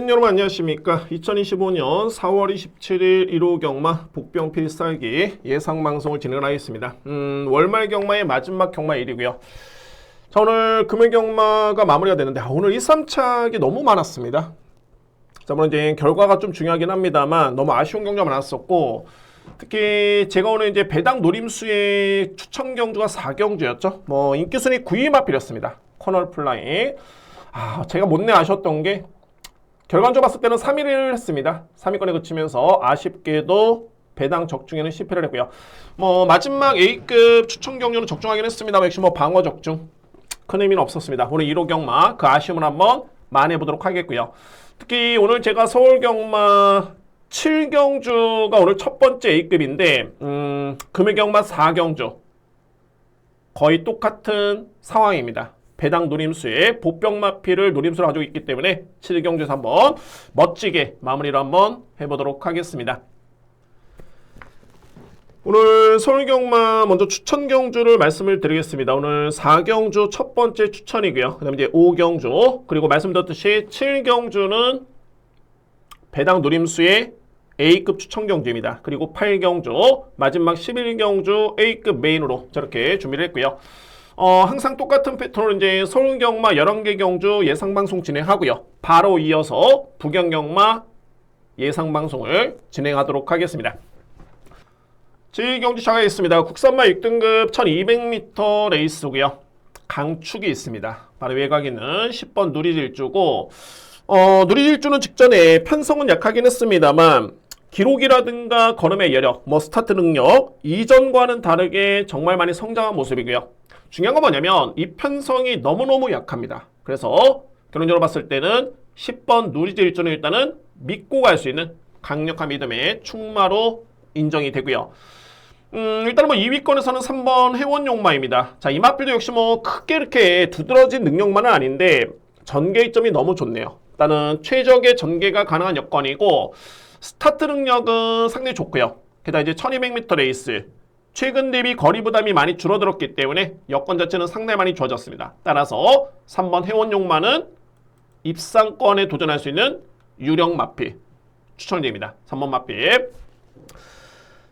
팬 여러분 안녕하십니까. 2025년 4월 27일 1호 경마 복병 필살기 예상방송을 진행을 하겠습니다. 월말 경마의 마지막 경마일이고요. 자, 오늘 금일 경마가 마무리가 되는데 오늘 2, 3착이 너무 많았습니다. 자, 물론 이제 결과가 좀 중요하긴 합니다만 너무 아쉬운 경주가 많았었고, 특히 제가 오늘 이제 배당 노림수의 추천 경주가 4경주였죠. 뭐 인기순위 9위 마필이었습니다. 커널 플라잉. 제가 못내 아쉬웠던 게 결과적으로 봤을 때는 3위를 했습니다. 3위권에 그치면서 아쉽게도 배당 적중에는 실패를 했고요. 뭐 마지막 A급 추천 경주는 적중하긴 했습니다만 역시 뭐 방어 적중 큰 의미는 없었습니다. 오늘 1호 경마 그 아쉬움을 한번 만회해보도록 하겠고요. 특히 오늘 제가 서울 경마 7경주가 오늘 첫 번째 A급인데 금일 경마 4경주 거의 똑같은 상황입니다. 배당 노림수에 보병마피를 노림수로 가지고 있기 때문에 7경주에서 한번 멋지게 마무리를 한번 해보도록 하겠습니다. 오늘 서울경마 먼저 추천 경주를 말씀을 드리겠습니다. 오늘 4경주 첫 번째 추천이고요. 그 다음에 이제 5경주 그리고 말씀드렸듯이 7경주는 배당 노림수의 A급 추천 경주입니다. 그리고 8경주 마지막 11경주 A급 메인으로 저렇게 준비를 했고요. 항상 똑같은 패턴으로 이제 서울경마 11개 경주 예상방송 진행하고요. 바로 이어서 부경경마 예상방송을 진행하도록 하겠습니다. 제2경주 시작하겠습니다. 국산마 6등급 1200m 레이스고요. 강축이 있습니다. 바로 외곽에는 10번 누리질주고 누리질주는 직전에 편성은 약하긴 했습니다만 기록이라든가 걸음의 여력, 스타트 능력 이전과는 다르게 정말 많이 성장한 모습이고요. 중요한 건 뭐냐면 이 편성이 너무너무 약합니다. 그래서 결론적으로 봤을 때는 10번 누리질주는 일단은 믿고 갈 수 있는 강력한 믿음의 충마로 인정이 되고요. 일단은 2위권에서는 3번 해원용마입니다. 자, 이 마필도 역시 크게 이렇게 두드러진 능력만은 아닌데 전개점이 너무 좋네요. 일단은 최적의 전개가 가능한 여건이고 스타트 능력은 상당히 좋고요. 게다가 이제 1200m 레이스 최근 대비 거리 부담이 많이 줄어들었기 때문에 여건 자체는 상당히 많이 좋아졌습니다. 따라서 3번 해원용마는 입상권에 도전할 수 있는 유력 마필 추천드립니다. 3번 마필.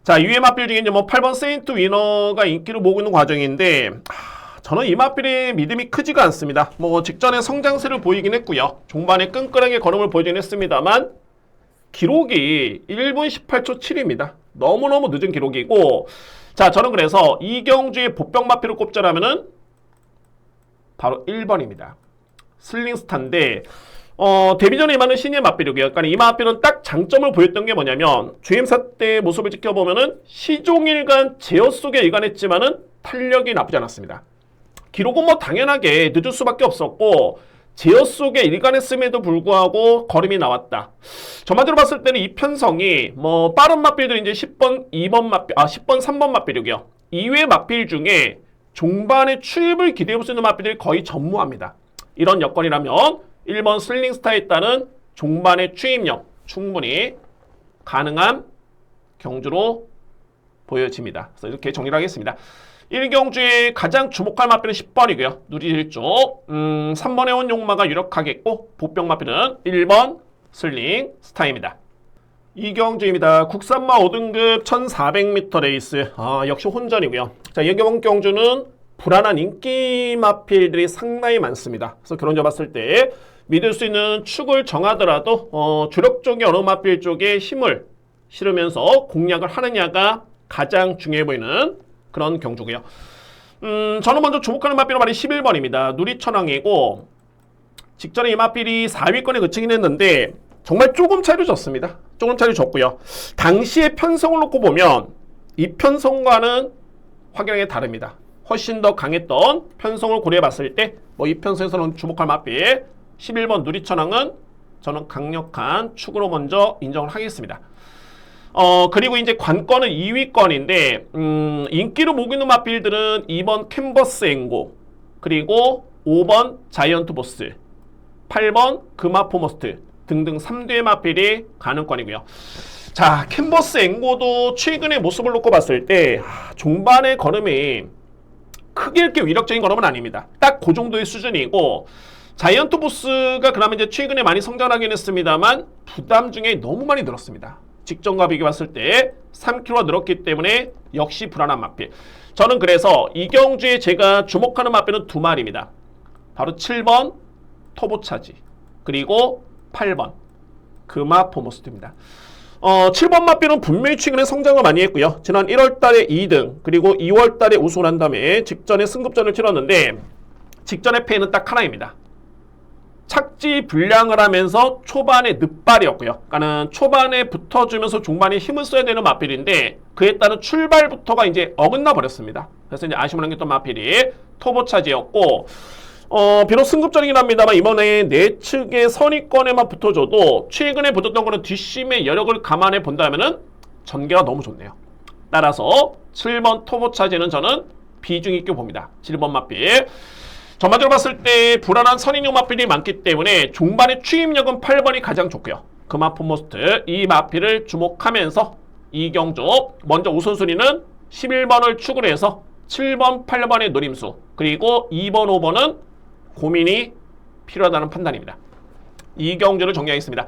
자, 2회 마필 중에 이제 8번 세인트 위너가 인기를 모으고 있는 과정인데 저는 이 마필의 믿음이 크지가 않습니다. 직전에 성장세를 보이긴 했고요. 종반에 끈끈하게 걸음을 보이긴 했습니다만 기록이 1분 18초 7입니다. 너무너무 늦은 기록이고, 자, 저는 그래서 이경주의 보병마필을 꼽자라면은 바로 1번입니다. 슬링스타인데 데뷔전에 임하는 신예 마필이고요. 그러니까 이 마필은 딱 장점을 보였던 게 뭐냐면 주임사 때 모습을 지켜보면은 시종일관 제어 속에 일관했지만은 탄력이 나쁘지 않았습니다. 기록은 당연하게 늦을 수밖에 없었고 제어 속에 일관했음에도 불구하고 걸음이 나왔다. 저만으로 봤을 때는 이 편성이 빠른 마필들이 이제 10번 2번 마필 10번 3번 마필이고요. 이외 마필 중에 종반에 추입을 기대해볼 수 있는 마필들이 거의 전무합니다. 이런 여건이라면 1번 슬링스타에 따른 종반의 추입력 충분히 가능한 경주로 보여집니다. 그래서 이렇게 정리를 하겠습니다. 1경주에 가장 주목할 마필은 10번이고요. 누리질주 3번의 원용마가 유력하겠고 보병 마필은 1번 슬링스타입니다. 2경주입니다. 국산마 5등급 1400m 레이스 역시 혼전이고요. 자, 이번 경주는 불안한 인기 마필들이 상당히 많습니다. 그래서 결론적으로 봤을 때 믿을 수 있는 축을 정하더라도 주력 쪽의 어느 마필 쪽에 힘을 실으면서 공략을 하느냐가 가장 중요해 보이는 그런 경주고요. 저는 먼저 주목하는 마필은 말이 11번입니다. 누리천왕이고 직전에 이 마필이 4위권에 그치긴 했는데 정말 조금 차이로 졌습니다. 조금 차이로 졌고요. 당시의 편성을 놓고 보면 이 편성과는 확연하게 다릅니다. 훨씬 더 강했던 편성을 고려해 봤을 때 이 편성에서는 주목할 마필 11번 누리천왕은 저는 강력한 축으로 먼저 인정을 하겠습니다. 그리고 이제 관건은 2위권인데 인기로 모으고 있는 마필들은 2번 캔버스 앵고 그리고 5번 자이언트 보스 8번 금화포머스트 등등 3대의 마필이 가능권이고요. 자, 캔버스 앵고도 최근의 모습을 놓고 봤을 때 종반의 걸음이 크게 이렇게 위력적인 걸음은 아닙니다. 딱 그 정도의 수준이고 자이언트 보스가 그나마 이제 최근에 많이 성장하긴 했습니다만 부담 중에 너무 많이 늘었습니다. 직전과 비교했을 때 3kg가 늘었기 때문에 역시 불안한 마필. 저는 그래서 이 경주에 제가 주목하는 마필은 두 마리입니다. 바로 7번 터보차지 그리고 8번 금화포모스트입니다. 7번 마필은 분명히 최근에 성장을 많이 했고요. 지난 1월달에 2등 그리고 2월달에 우승을 한 다음에 직전에 승급전을 치렀는데 직전의 패는 딱 하나입니다. 착지 불량을 하면서 초반에 늦발이었고요. 그러니까는 초반에 붙어주면서 중반에 힘을 써야 되는 마필인데 그에 따른 출발부터가 이제 어긋나 버렸습니다. 그래서 이제 아쉬움을 남겼던 마필이 터보차지였고 비록 승급전이긴 합니다만 이번에 내측의 선위권에만 붙어줘도 최근에 붙었던 거는 뒷심의 여력을 감안해 본다면은 전개가 너무 좋네요. 따라서 7번 터보차지는 저는 비중 있게 봅니다. 7번 마필. 전반적으로 봤을 때 불안한 선인용 마필이 많기 때문에 중반의 추임력은 8번이 가장 좋고요. 금화포모스트 이 마필을 주목하면서 이경주 먼저 우선순위는 11번을 축으로 해서 7번, 8번의 노림수 그리고 2번, 5번은 고민이 필요하다는 판단입니다. 이경주를 정리하겠습니다.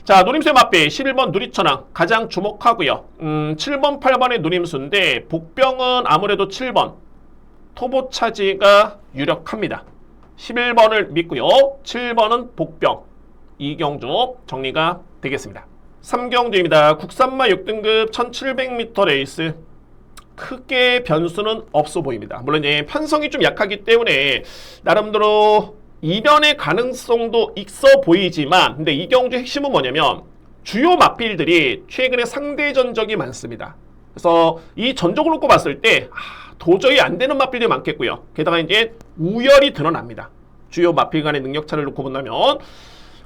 자, 노림수의 마필 11번 누리천왕 가장 주목하고요. 7번, 8번의 노림수인데 복병은 아무래도 7번 터보차지가 유력합니다. 11번을 믿고요. 7번은 복병 이경주 정리가 되겠습니다. 3경주입니다. 국산마 6등급 1700m 레이스 크게 변수는 없어 보입니다. 물론 이제 편성이 좀 약하기 때문에 나름대로 이변의 가능성도 있어 보이지만 근데 이경주 핵심은 뭐냐면 주요 마필들이 최근에 상대 전적이 많습니다. 그래서 이 전적을 놓고 봤을 때 도저히 안 되는 마필들이 많겠고요. 게다가 이제 우열이 드러납니다. 주요 마필 간의 능력차를 놓고 본다면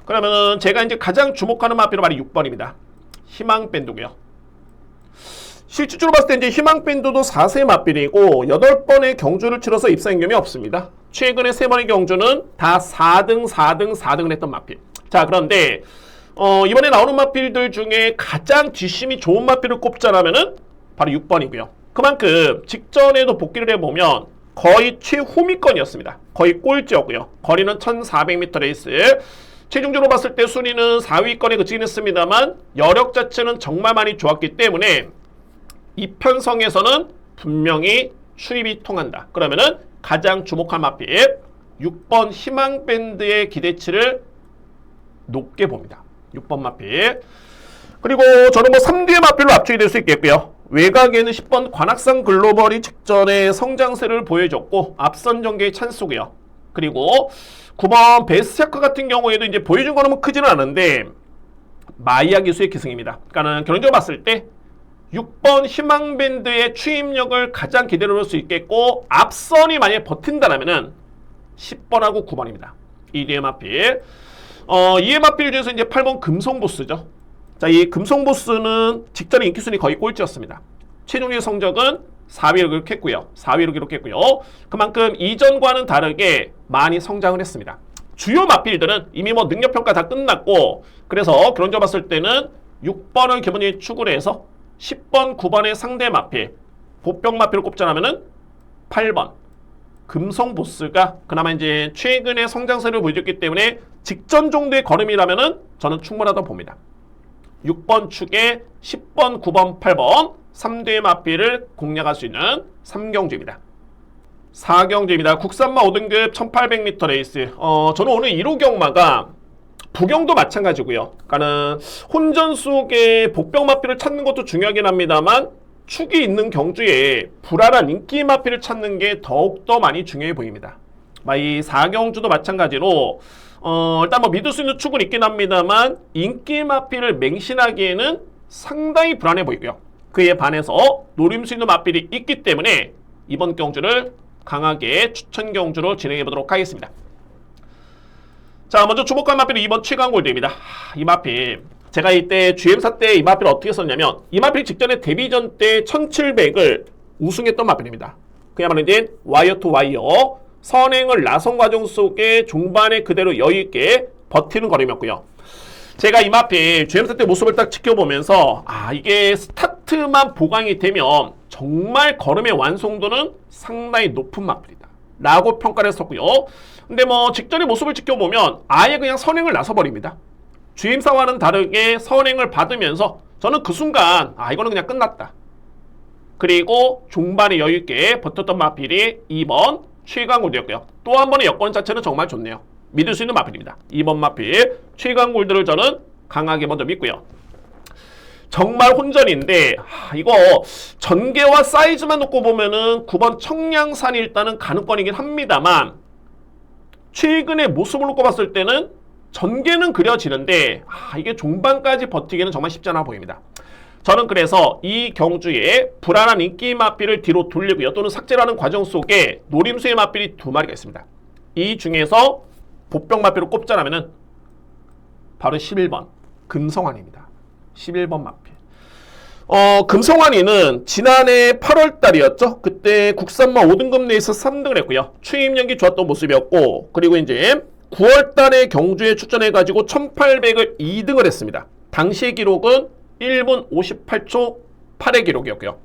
그러면 제가 이제 가장 주목하는 마필은 바로 6번입니다. 희망밴드고요. 실질적으로 봤을 때 이제 희망밴드도 4세 마필이고 8번의 경주를 치러서 입사 임금이 없습니다. 최근에 3번의 경주는 다 4등, 4등, 4등을 했던 마필. 자, 그런데 이번에 나오는 마필들 중에 가장 뒷심이 좋은 마필을 꼽자라면은 바로 6번이고요. 그만큼 직전에도 복귀를 해보면 거의 최후미권이었습니다. 거의 꼴찌였고요. 거리는 1400m 레이스. 최종적으로 봤을 때 순위는 4위권에 그치긴 했습니다만 여력 자체는 정말 많이 좋았기 때문에 이 편성에서는 분명히 출입이 통한다. 그러면은 가장 주목할 마필 6번 희망밴드의 기대치를 높게 봅니다. 6번 마필. 그리고 저는 뭐 3뒤의 마필로 압축이 될 수 있겠고요. 외곽에는 10번 관악산 글로벌이 직전에 성장세를 보여줬고 앞선 전개의 찬스고요. 그리고 9번 베스샤크 같은 경우에도 이제 보여준 거는 뭐 크지는 않은데 마이야 기수의 기승입니다. 그러니까는 결론적으로 봤을 때 6번 희망밴드의 추임력을 가장 기대로 볼 수 있겠고 앞선이 만약에 버틴다라면은 10번하고 9번입니다. 이 뒤의 마필. 이의 마필 중에서 이제 8번 금송보스죠. 자, 이 금송보스는 직전에 인기순위 거의 꼴찌였습니다. 최종적인 성적은 4위를 기록했고요. 4위를 기록했고요. 그만큼 이전과는 다르게 많이 성장을 했습니다. 주요 마필들은 이미 뭐 능력평가 다 끝났고 그래서 그런 점 봤을 때는 6번을 기본적인 축으로 해서 10번, 9번의 상대 마필, 보병 마필을 꼽자면은 8번 금송보스가 그나마 이제 최근에 성장세를 보여줬기 때문에 직전 정도의 걸음이라면은 저는 충분하다고 봅니다. 6번 축에 10번, 9번, 8번 3대의 마필을 공략할 수 있는 3경주입니다. 4경주입니다. 국산마 5등급 1800m 레이스. 저는 오늘 1호 경마가 부경도 마찬가지고요. 그러니까는 혼전 속에 복병 마필을 찾는 것도 중요하긴 합니다만 축이 있는 경주에 불안한 인기 마필을 찾는 게 더욱더 많이 중요해 보입니다. 이 4경주도 마찬가지로 일단 뭐 믿을 수 있는 축은 있긴 합니다만 인기 마필을 맹신하기에는 상당히 불안해 보이고요. 그에 반해서 노림 수 있는 마필이 있기 때문에 이번 경주를 강하게 추천 경주로 진행해 보도록 하겠습니다. 자, 먼저 주목할 마필은 2번 최강골드입니다. 이 마필 제가 이때 GM사 때 이 마필을 어떻게 썼냐면 이 마필 직전에 데뷔전 때 1700을 우승했던 마필입니다. 그야말로 이제 와이어 투 와이어 선행을 나선 과정 속에 종반에 그대로 여유있게 버티는 걸음이었고요. 제가 이 마필 GM사 때 모습을 딱 지켜보면서 이게 스타트만 보강이 되면 정말 걸음의 완성도는 상당히 높은 마필이다 라고 평가를 했었고요. 근데 뭐 직전의 모습을 지켜보면 아예 그냥 선행을 나서버립니다. 주임사와는 다르게 선행을 받으면서 저는 그 순간 이거는 그냥 끝났다. 그리고 중반에 여유있게 버텼던 마필이 2번 최강골드였고요. 또 한 번의 여건 자체는 정말 좋네요. 믿을 수 있는 마필입니다. 2번 마필 최강골드를 저는 강하게 먼저 믿고요. 정말 혼전인데 이거 전개와 사이즈만 놓고 보면은 9번 청량산이 일단은 가능권이긴 합니다만 최근의 모습을 놓고 봤을 때는 전개는 그려지는데 이게 종반까지 버티기는 정말 쉽지 않아 보입니다. 저는 그래서 이 경주에 불안한 인기 마필을 뒤로 돌리고요. 또는 삭제라는 과정 속에 노림수의 마필이 2마리가 있습니다. 이 중에서 보병 마필을 꼽자라면은 바로 11번 금성환입니다. 11번 마필. 금성환이는 지난해 8월달이었죠. 그때 국산마 5등급 내에서 3등을 했고요. 추임력이 좋았던 모습이었고, 그리고 이제 9월달에 경주에 출전해가지고 1800을 2등을 했습니다. 당시의 기록은 1분 58초 8의 기록이었고요.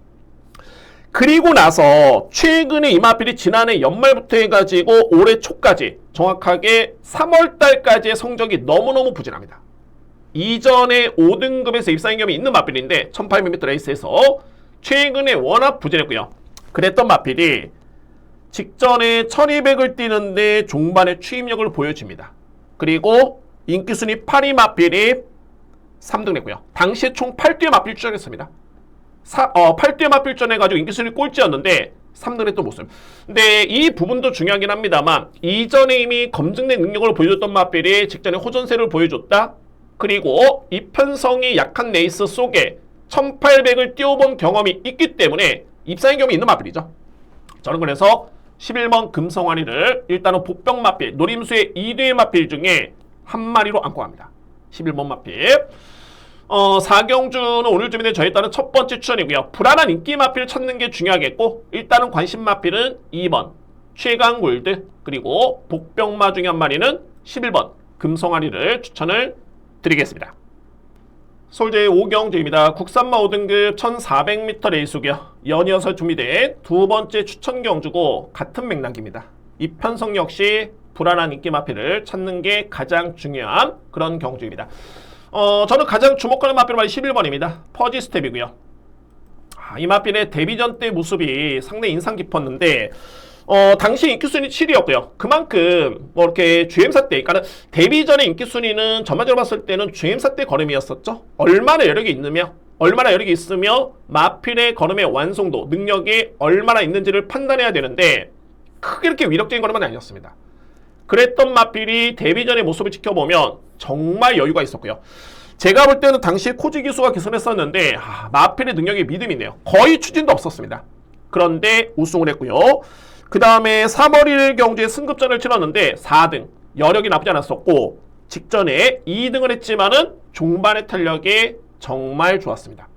그리고 나서 최근에 이 마필이 지난해 연말부터 해가지고 올해 초까지 정확하게 3월달까지의 성적이 너무너무 부진합니다. 이전에 5등급에서 입상인 경험이 있는 마필인데 1800m 레이스에서 최근에 워낙 부진했고요. 그랬던 마필이 직전에 1200을 뛰는데 종반에 추임력을 보여줍니다. 그리고 인기순위 8위 마필이 3등 했고요. 당시에 총 8뒤의 마필 출전했습니다. 8뒤의 마필 출전해가지고 인기순위 꼴찌였는데 3등 했던 모습. 근데 이 부분도 중요하긴 합니다만 이전에 이미 검증된 능력을 보여줬던 마필이 직전에 호전세를 보여줬다. 그리고 이편성이 약한 레이스 속에 1800을 뛰어본 경험이 있기 때문에 입상의 경험이 있는 마필이죠. 저는 그래서 11번 금성환이를 일단은 복병 마필, 노림수의 2뒤의 마필 중에 한 마리로 안고 갑니다. 11번 마필. 4경주는 오늘 준비된 저에 따른 첫 번째 추천이고요. 불안한 인기 마필을 찾는 게 중요하겠고, 일단은 관심 마필은 2번 최강골드, 그리고 복병마 중에 한 마리는 11번 금성환이를 추천을 드리겠습니다. 솔제의 5경주입니다. 국산마 5등급 1400m 레이스고요. 연이어서 준비된 두 번째 추천 경주고 같은 맥락입니다. 이편성 역시 불안한 인기 마필을 찾는 게 가장 중요한 그런 경주입니다. 저는 가장 주목하는 마필은 11번입니다. 퍼지 스텝이고요. 이 마필의 데뷔전 때 모습이 상당히 인상 깊었는데 당시 인기순위 7위였고요. 그만큼 뭐 이렇게 주행사 때, 그러니까 데뷔전의 인기순위는 전반적으로 봤을 때는 주행사 때 걸음이었었죠. 얼마나 여력이 있으며 마필의 걸음의 완성도, 능력이 얼마나 있는지를 판단해야 되는데 크게 이렇게 위력적인 걸음은 아니었습니다. 그랬던 마필이 데뷔전의 모습을 지켜보면 정말 여유가 있었고요. 제가 볼 때는 당시 코지 기수가 개선했었는데 마필의 능력이 믿음이네요. 거의 추진도 없었습니다. 그런데 우승을 했고요. 그 다음에 3월 1일 경주에 승급전을 치렀는데 4등, 여력이 나쁘지 않았었고 직전에 2등을 했지만은 종반의 탄력이 정말 좋았습니다.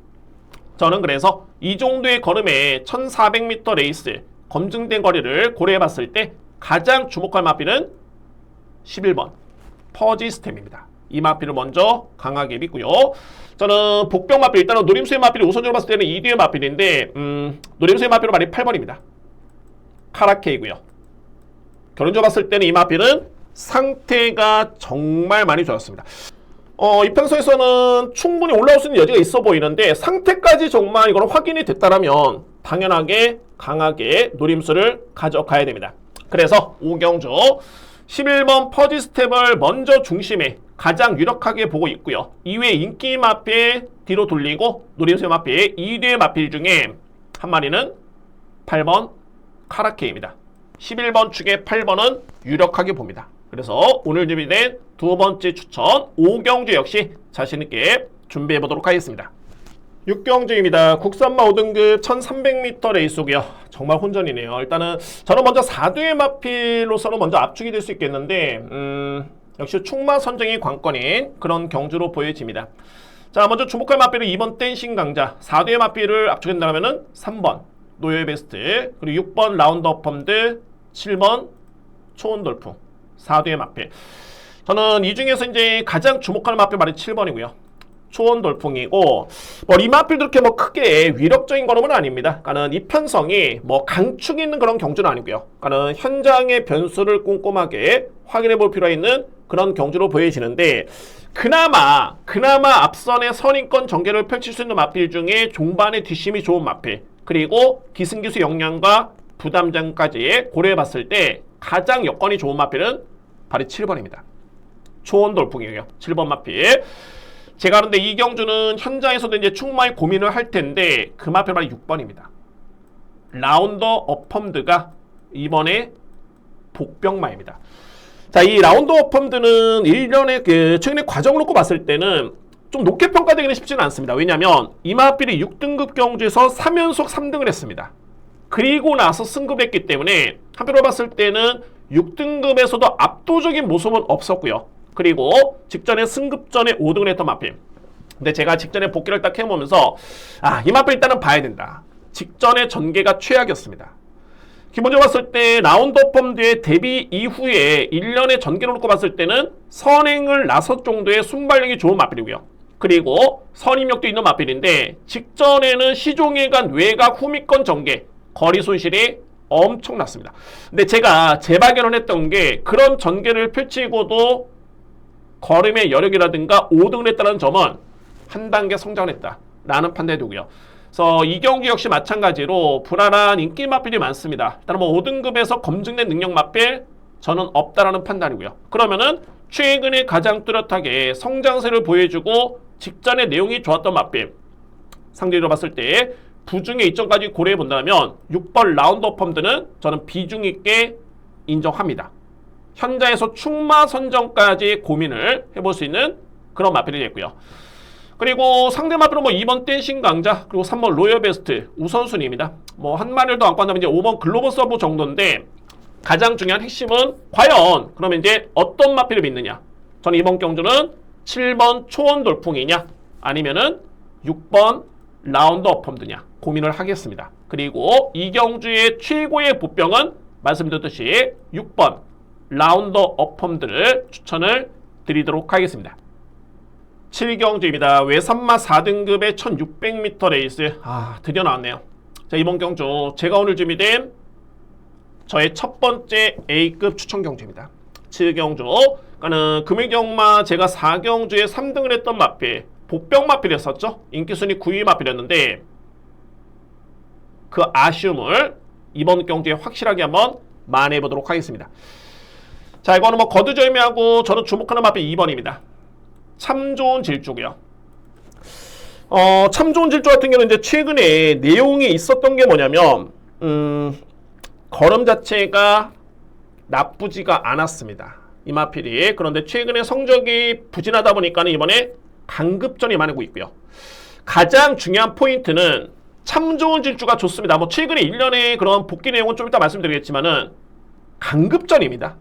저는 그래서 이 정도의 걸음에 1400m 레이스 검증된 거리를 고려해봤을 때 가장 주목할 마필은 11번 퍼지 스템입니다. 이 마필을 먼저 강하게 믿고요. 저는 복병 마필, 일단은 노림수의 마필이 우선적으로 봤을 때는 2뒤의 마필인데 노림수의 마필은 말이 8번입니다. 카라케이고요. 결론적으로 봤을 때는 이 마필은 상태가 정말 많이 좋았습니다. 이편성에서는 충분히 올라올 수 있는 여지가 있어 보이는데 상태까지 정말 이걸 확인이 됐다라면 당연하게 강하게 노림수를 가져가야 됩니다. 그래서 5경주 11번 퍼지 스텝을 먼저 중심에 가장 유력하게 보고 있고요. 이외에 인기 마필 뒤로 돌리고 노림수의 마필 2뒤의 마필 중에 한 마리는 8번 카라케입니다. 11번 축의 8번은 유력하게 봅니다. 그래서 오늘 준비된 두 번째 추천 5경주 역시 자신있게 준비해보도록 하겠습니다. 6경주입니다. 국산마 5등급 1300m 레이스고요. 정말 혼전이네요. 일단은 저는 먼저 4뒤의 마필로서는 먼저 압축이 될 수 있겠는데 역시 충마 선정이 관건인 그런 경주로 보여집니다. 자, 먼저 주목할 마필은 2번 댄싱 강자, 4뒤의 마필을 압축한다면 3번 노요의 베스트, 그리고 6번 라운드업 펀드, 7번 초원 돌풍, 4뒤의 마필. 저는 이 중에서 이제 가장 주목하는 마필 말이 7번이고요. 초원 돌풍이고 뭐 리마필도 이렇게 뭐 크게 위력적인 걸음은 아닙니다. 그러니까는 이 편성이 뭐 강축이 있는 그런 경주는 아니고요. 그러니까는 현장의 변수를 꼼꼼하게 확인해 볼 필요가 있는 그런 경주로 보여지는데 그나마 앞선의 선인권 전개를 펼칠 수 있는 마필 중에 종반의 뒷심이 좋은 마필 그리고 기승기수 역량과 부담장까지 고려해 봤을 때 가장 여건이 좋은 마필은 바로 7번입니다. 초원 돌풍이에요. 7번 마필. 제가 그런데 이 경주는 현장에서도 이제 충분히 고민을 할 텐데 그 마필 바로 6번입니다. 라운더 어펌드가 이번에 복병마입니다. 자, 이 라운더 어펌드는 1년의 최근의 과정을 놓고 봤을 때는 좀 높게 평가되기는 쉽지는 않습니다. 왜냐하면 이 마필이 6등급 경주에서 3연속 3등을 했습니다. 그리고 나서 승급했기 때문에 한편으로 봤을 때는 6등급에서도 압도적인 모습은 없었고요. 그리고 직전에 승급 전에 5등을 했던 마필. 근데 제가 직전에 복귀를 딱 해보면서 이 마필 일단은 봐야 된다. 직전의 전개가 최악이었습니다. 기본적으로 봤을 때 라운드 펌드의 데뷔 이후에 1년의 전개를 놓고 봤을 때는 선행을 나섰 정도의 순발력이 좋은 마필이고요. 그리고 선임력도 있는 마필인데 직전에는 시종일관 외곽 후미권 전개 거리 손실이 엄청났습니다. 근데 제가 재발견을 했던 게 그런 전개를 펼치고도 걸음의 여력이라든가 5등을 했다는 점은 한 단계 성장을 했다라는 판단이 되고요. 그래서 이 경기 역시 마찬가지로 불안한 인기 마필이 많습니다. 일단 뭐 5등급에서 검증된 능력 마필 저는 없다라는 판단이고요. 그러면은 최근에 가장 뚜렷하게 성장세를 보여주고 직전의 내용이 좋았던 마필 상대로 봤을 때 부중의 이점까지 고려해 본다면 6번 라운드 펌드는 저는 비중 있게 인정합니다. 현장에서 충마 선정까지 고민을 해볼 수 있는 그런 마필이 됐고요. 그리고 상대 마필은 뭐 2번 댄싱 강자 그리고 3번 로열 베스트 우선순위입니다. 뭐 한 마리를 더 안고 한다면 이제 5번 글로벌 서브 정도인데 가장 중요한 핵심은 과연 그러면 이제 어떤 마필을 믿느냐. 저는 이번 경주는 7번 초원 돌풍이냐 아니면은 6번 라운드 어펌드냐 고민을 하겠습니다. 그리고 이 경주의 최고의 보병은 말씀드렸듯이 6번 라운드 어펌드를 추천을 드리도록 하겠습니다. 7경주입니다. 외산마 4등급의 1600m 레이스. 드디어 나왔네요. 자, 이번 경주 제가 오늘 준비된 저의 첫 번째 A급 추천 경주입니다. 7경주. 그러니까는 금일경마 제가 4경주에 3등을 했던 마필 복병 마필이었었죠. 인기순위 9위 마필이었는데 그 아쉬움을 이번 경주에 확실하게 한번 만회해보도록 하겠습니다. 자, 이거는 뭐 거두절미하고 저는 주목하는 마필 2번입니다. 참 좋은 질주고요. 참 좋은 질주 같은 경우는 이제 최근에 내용이 있었던 게 뭐냐면 걸음 자체가 나쁘지가 않았습니다. 이 마필이. 그런데 최근에 성적이 부진하다 보니까는 이번에 강급전이 많이 오고 있고요. 가장 중요한 포인트는 참 좋은 질주가 좋습니다. 뭐 최근에 1년의 그런 복귀 내용은 좀 이따 말씀드리겠지만은 강급전입니다.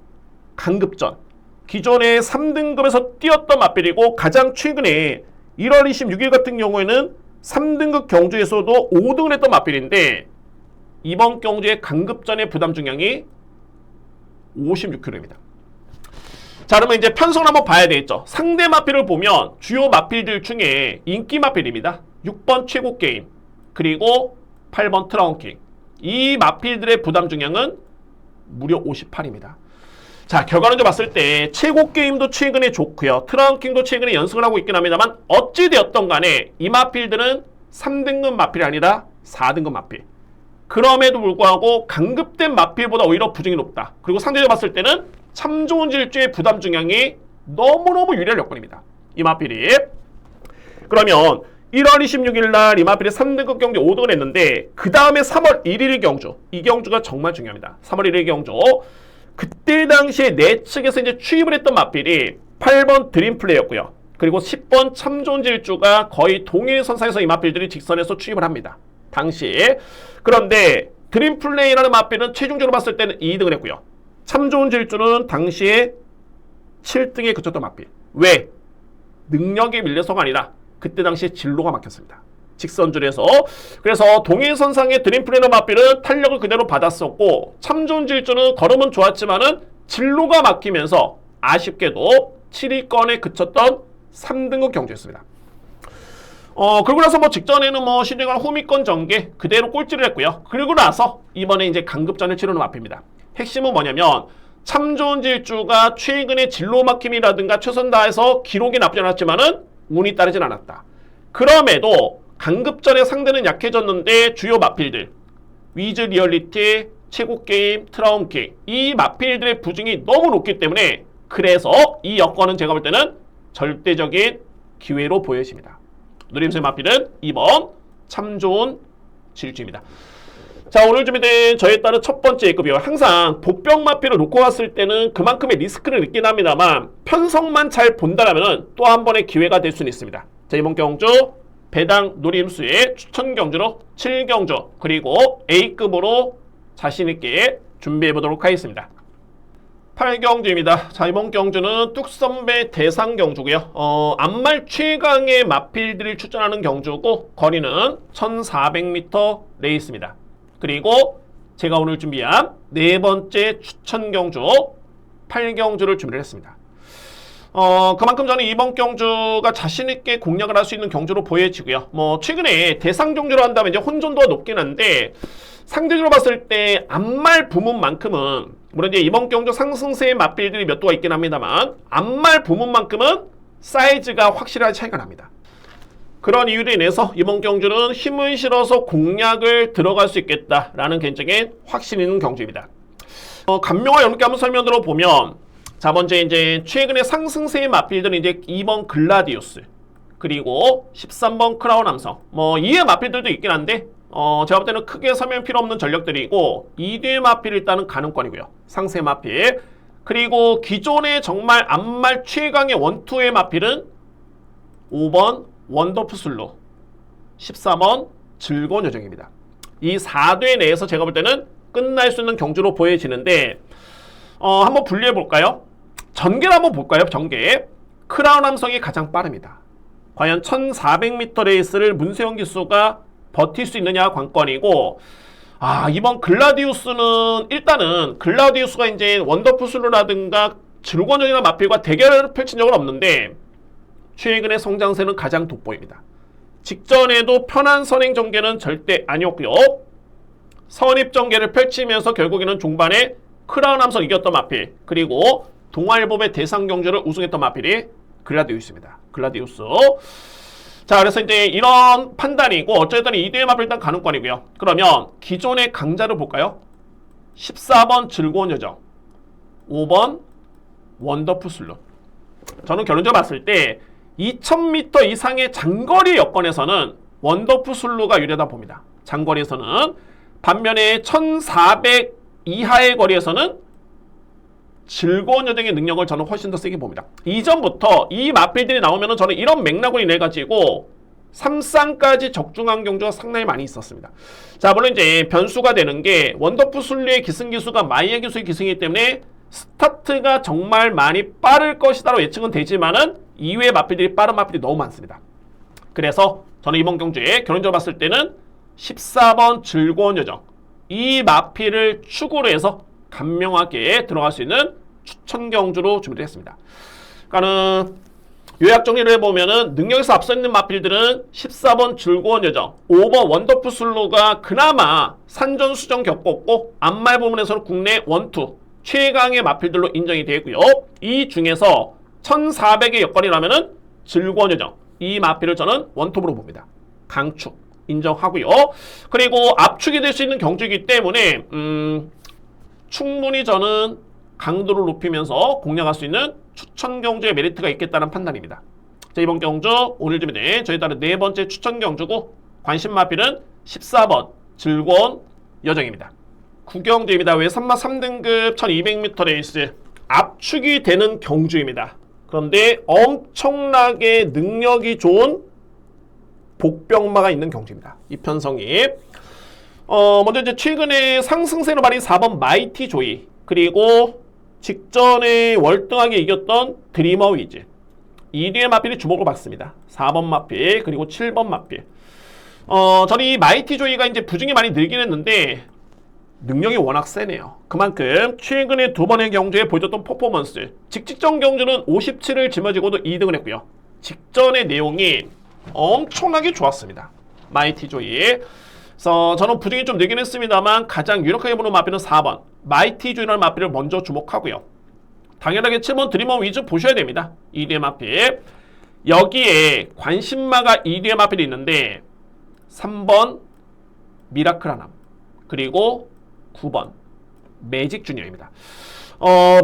강급전. 기존의 3등급에서 뛰었던 마필이고 가장 최근에 1월 26일 같은 경우에는 3등급 경주에서도 5등을 했던 마필인데 이번 경주의 강급전의 부담 중량이 56kg입니다. 자, 그러면 이제 편성을 한번 봐야 되겠죠. 상대 마필을 보면 주요 마필들 중에 인기 마필입니다. 6번 최고 게임 그리고 8번 트라운킹. 이 마필들의 부담 중량은 무려 58입니다. 자, 결과론적으로 봤을 때 최고 게임도 최근에 좋고요. 트라운킹도 최근에 연승을 하고 있긴 합니다만 어찌되었던 간에 이 마필들은 3등급 마필이 아니라 4등급 마필. 그럼에도 불구하고 강급된 마필보다 오히려 부중이 높다. 그리고 상대적으로 봤을 때는 참 좋은 질주의 부담 중량이 너무너무 유리할 여건입니다. 이 마필이. 그러면 1월 26일 날 이 마필이 3등급 경주 5등을 했는데 그 다음에 3월 1일 경주. 이 경주가 정말 중요합니다. 3월 1일 경주. 그때 당시에 내 측에서 이제 취입을 했던 마필이 8번 드림플레이였고요. 그리고 10번 참 좋은 질주가 거의 동일 선상에서 이 마필들이 직선에서 취입을 합니다. 당시에. 그런데 드림플레이라는 마필은 최종적으로 봤을 때는 2등을 했고요. 참 좋은 질주는 당시에 7등에 그쳤던 마필. 왜? 능력에 밀려서가 아니라 그때 당시에 진로가 막혔습니다. 직선줄에서. 그래서 동일선상의 드림플레이너 마필은 탄력을 그대로 받았었고 참 좋은 질주는 걸음은 좋았지만은 진로가 막히면서 아쉽게도 7위권에 그쳤던 3등급 경주였습니다. 그리고 나서 뭐 직전에는 뭐 신중한 후미권 전개 그대로 꼴찌를 했고요. 그리고 나서 이번에 이제 강급전을 치르는 마필입니다. 핵심은 뭐냐면 참 좋은 질주가 최근에 진로 막힘이라든가 최선 다해서 기록이 나쁘지 않았지만은 운이 따르진 않았다. 그럼에도 강급전의 상대는 약해졌는데 주요 마필들 위즈 리얼리티, 최고게임, 트라움게임 이 마필들의 부중이 너무 높기 때문에 그래서 이 여건은 제가 볼 때는 절대적인 기회로 보여집니다. 누림수의 마필은 2번 참 좋은 질주입니다. 자, 오늘 준비된 저에 따른 첫 번째 A급이요. 항상 복병 마필을 놓고 갔을 때는 그만큼의 리스크를 느끼긴 합니다만 편성만 잘 본다라면 또 한 번의 기회가 될 수는 있습니다. 자, 이번 경주 배당 누림수의 추천 경주로 7경주 그리고 A급으로 자신있게 준비해보도록 하겠습니다. 8경주입니다. 자, 이번 경주는 뚝선배 대상 경주고요. 암말 최강의 마필들을 추천하는 경주고 거리는 1400m 레이스입니다. 그리고 제가 오늘 준비한 네 번째 추천 경주 8경주를 준비를 했습니다. 그만큼 저는 이번 경주가 자신있게 공략을 할 수 있는 경주로 보여지고요. 뭐 최근에 대상 경주로 한다면 이제 혼존도가 높긴 한데 상대적으로 봤을 때 암말 부문만큼은 물론 이제 이번 경주 상승세의 맞빌들이 몇 도가 있긴 합니다만 암말 부문만큼은 사이즈가 확실하게 차이가 납니다. 그런 이유로 인해서 이번 경주는 힘을 실어서 공략을 들어갈 수 있겠다라는 개인적인 확신 있는 경주입니다. 감명화 여러분께 한번 설명으로 보면 자, 먼저 이제 최근에 상승세의 맞빌들은 이제 2번 글라디우스 그리고 13번 크라운 함성 뭐 2의 맞빌들도 있긴 한데 제가 볼 때는 크게 설명 필요 없는 전력들이고 2뒤의 마필 일단은 가능권이고요. 상세 마필 그리고 기존의 정말 암말 최강의 원투의 마필은 5번 원더풀 슬로 13번 즐거운 여정입니다. 이 4대 내에서 제가 볼 때는 끝날 수 있는 경주로 보여지는데 한번 분리해 볼까요? 전개를 한번 볼까요? 전개 크라운 함성이 가장 빠릅니다. 과연 1400m 레이스를 문세영 기수가 버틸 수 있느냐 관건이고 이번 글라디우스는 일단은 글라디우스가 이제 원더풀슬루라든가 즐거운이나 마필과 대결을 펼친 적은 없는데 최근의 성장세는 가장 돋보입니다. 직전에도 편한 선행 전개는 절대 아니었고요. 선입 전개를 펼치면서 결국에는 중반에 크라운 함성 이겼던 마필 그리고 동아일보의 대상 경주를 우승했던 마필이 글라디우스입니다. 글라디우스. 자, 그래서 이제 이런 판단이고 어쨌든 2대의 마필 일단 가능권이고요. 그러면 기존의 강자를 볼까요? 14번 즐거운 여정 5번 원더풀 슬로 저는 결론적으로 봤을 때 2000m 이상의 장거리 여건에서는 원더풀 슬로가 유리하다 봅니다. 장거리에서는 반면에 1400 이하의 거리에서는 즐거운 여정의 능력을 저는 훨씬 더 세게 봅니다. 이전부터 이 마필들이 나오면은 저는 이런 맥락으로 인해 가지고 3쌍까지 적중한 경주가 상당히 많이 있었습니다. 자, 물론 이제 변수가 되는 게 원더풀 슬루의 기승 기수가 마이의 기수의 기승이기 때문에 스타트가 정말 많이 빠를 것이다라고 예측은 되지만은 이외의 마필들이 빠른 마필이 너무 많습니다. 그래서 저는 이번 경주에 결론적으로 봤을 때는 14번 즐거운 여정 이 마필을 축으로 해서 간명하게 들어갈 수 있는 추천 경주로 준비를 했습니다. 그러니까는 요약 정리를 해보면은 능력에서 앞서 있는 마필들은 14번 즐거운 여정, 5번 원더풀 슬로가 그나마 산전수전 겪었고 암말 부문에서는 국내 원투 최강의 마필들로 인정이 되고요. 이 중에서 1400의 여건이라면은 즐거운 여정 이 마필을 저는 원톱으로 봅니다. 강축 인정하고요. 그리고 압축이 될 수 있는 경주이기 때문에 충분히 저는 강도를 높이면서 공략할 수 있는 추천 경주의 메리트가 있겠다는 판단입니다. 자, 이번 경주 오늘 준비된 저희 따른 네 번째 추천 경주고 관심 마필은 14번 즐거운 여정입니다. 9경주입니다. 외산마 3등급 1200m 레이스 압축이 되는 경주입니다. 그런데 엄청나게 능력이 좋은 복병마가 있는 경주입니다. 이 편성이 먼저 이제 최근에 상승세로 발인 4번 마이티 조이 그리고 직전에 월등하게 이겼던 드리머 위즈 이 뒤의 마필이 주목을 받습니다. 4번 마필 그리고 7번 마필 저는 이 마이티 조이가 이제 부중이 많이 늘긴 했는데 능력이 워낙 세네요. 그만큼 최근에 두 번의 경주에 보여줬던 퍼포먼스 직전 경주는 57을 짊어지고도 2등을 했고요. 직전의 내용이 엄청나게 좋았습니다. 마이티 조이. 그래서 저는 부등이 좀 늘긴 했습니다만 가장 유력하게 보는 마필은 4번 마이티 조이라는 마필을 먼저 주목하고요. 당연하게 7번 드리머 위즈 보셔야 됩니다. 2류의 마필. 여기에 관심마가 2류의 마필이 있는데 3번 미라클 하남 그리고 9번 매직 주니어입니다.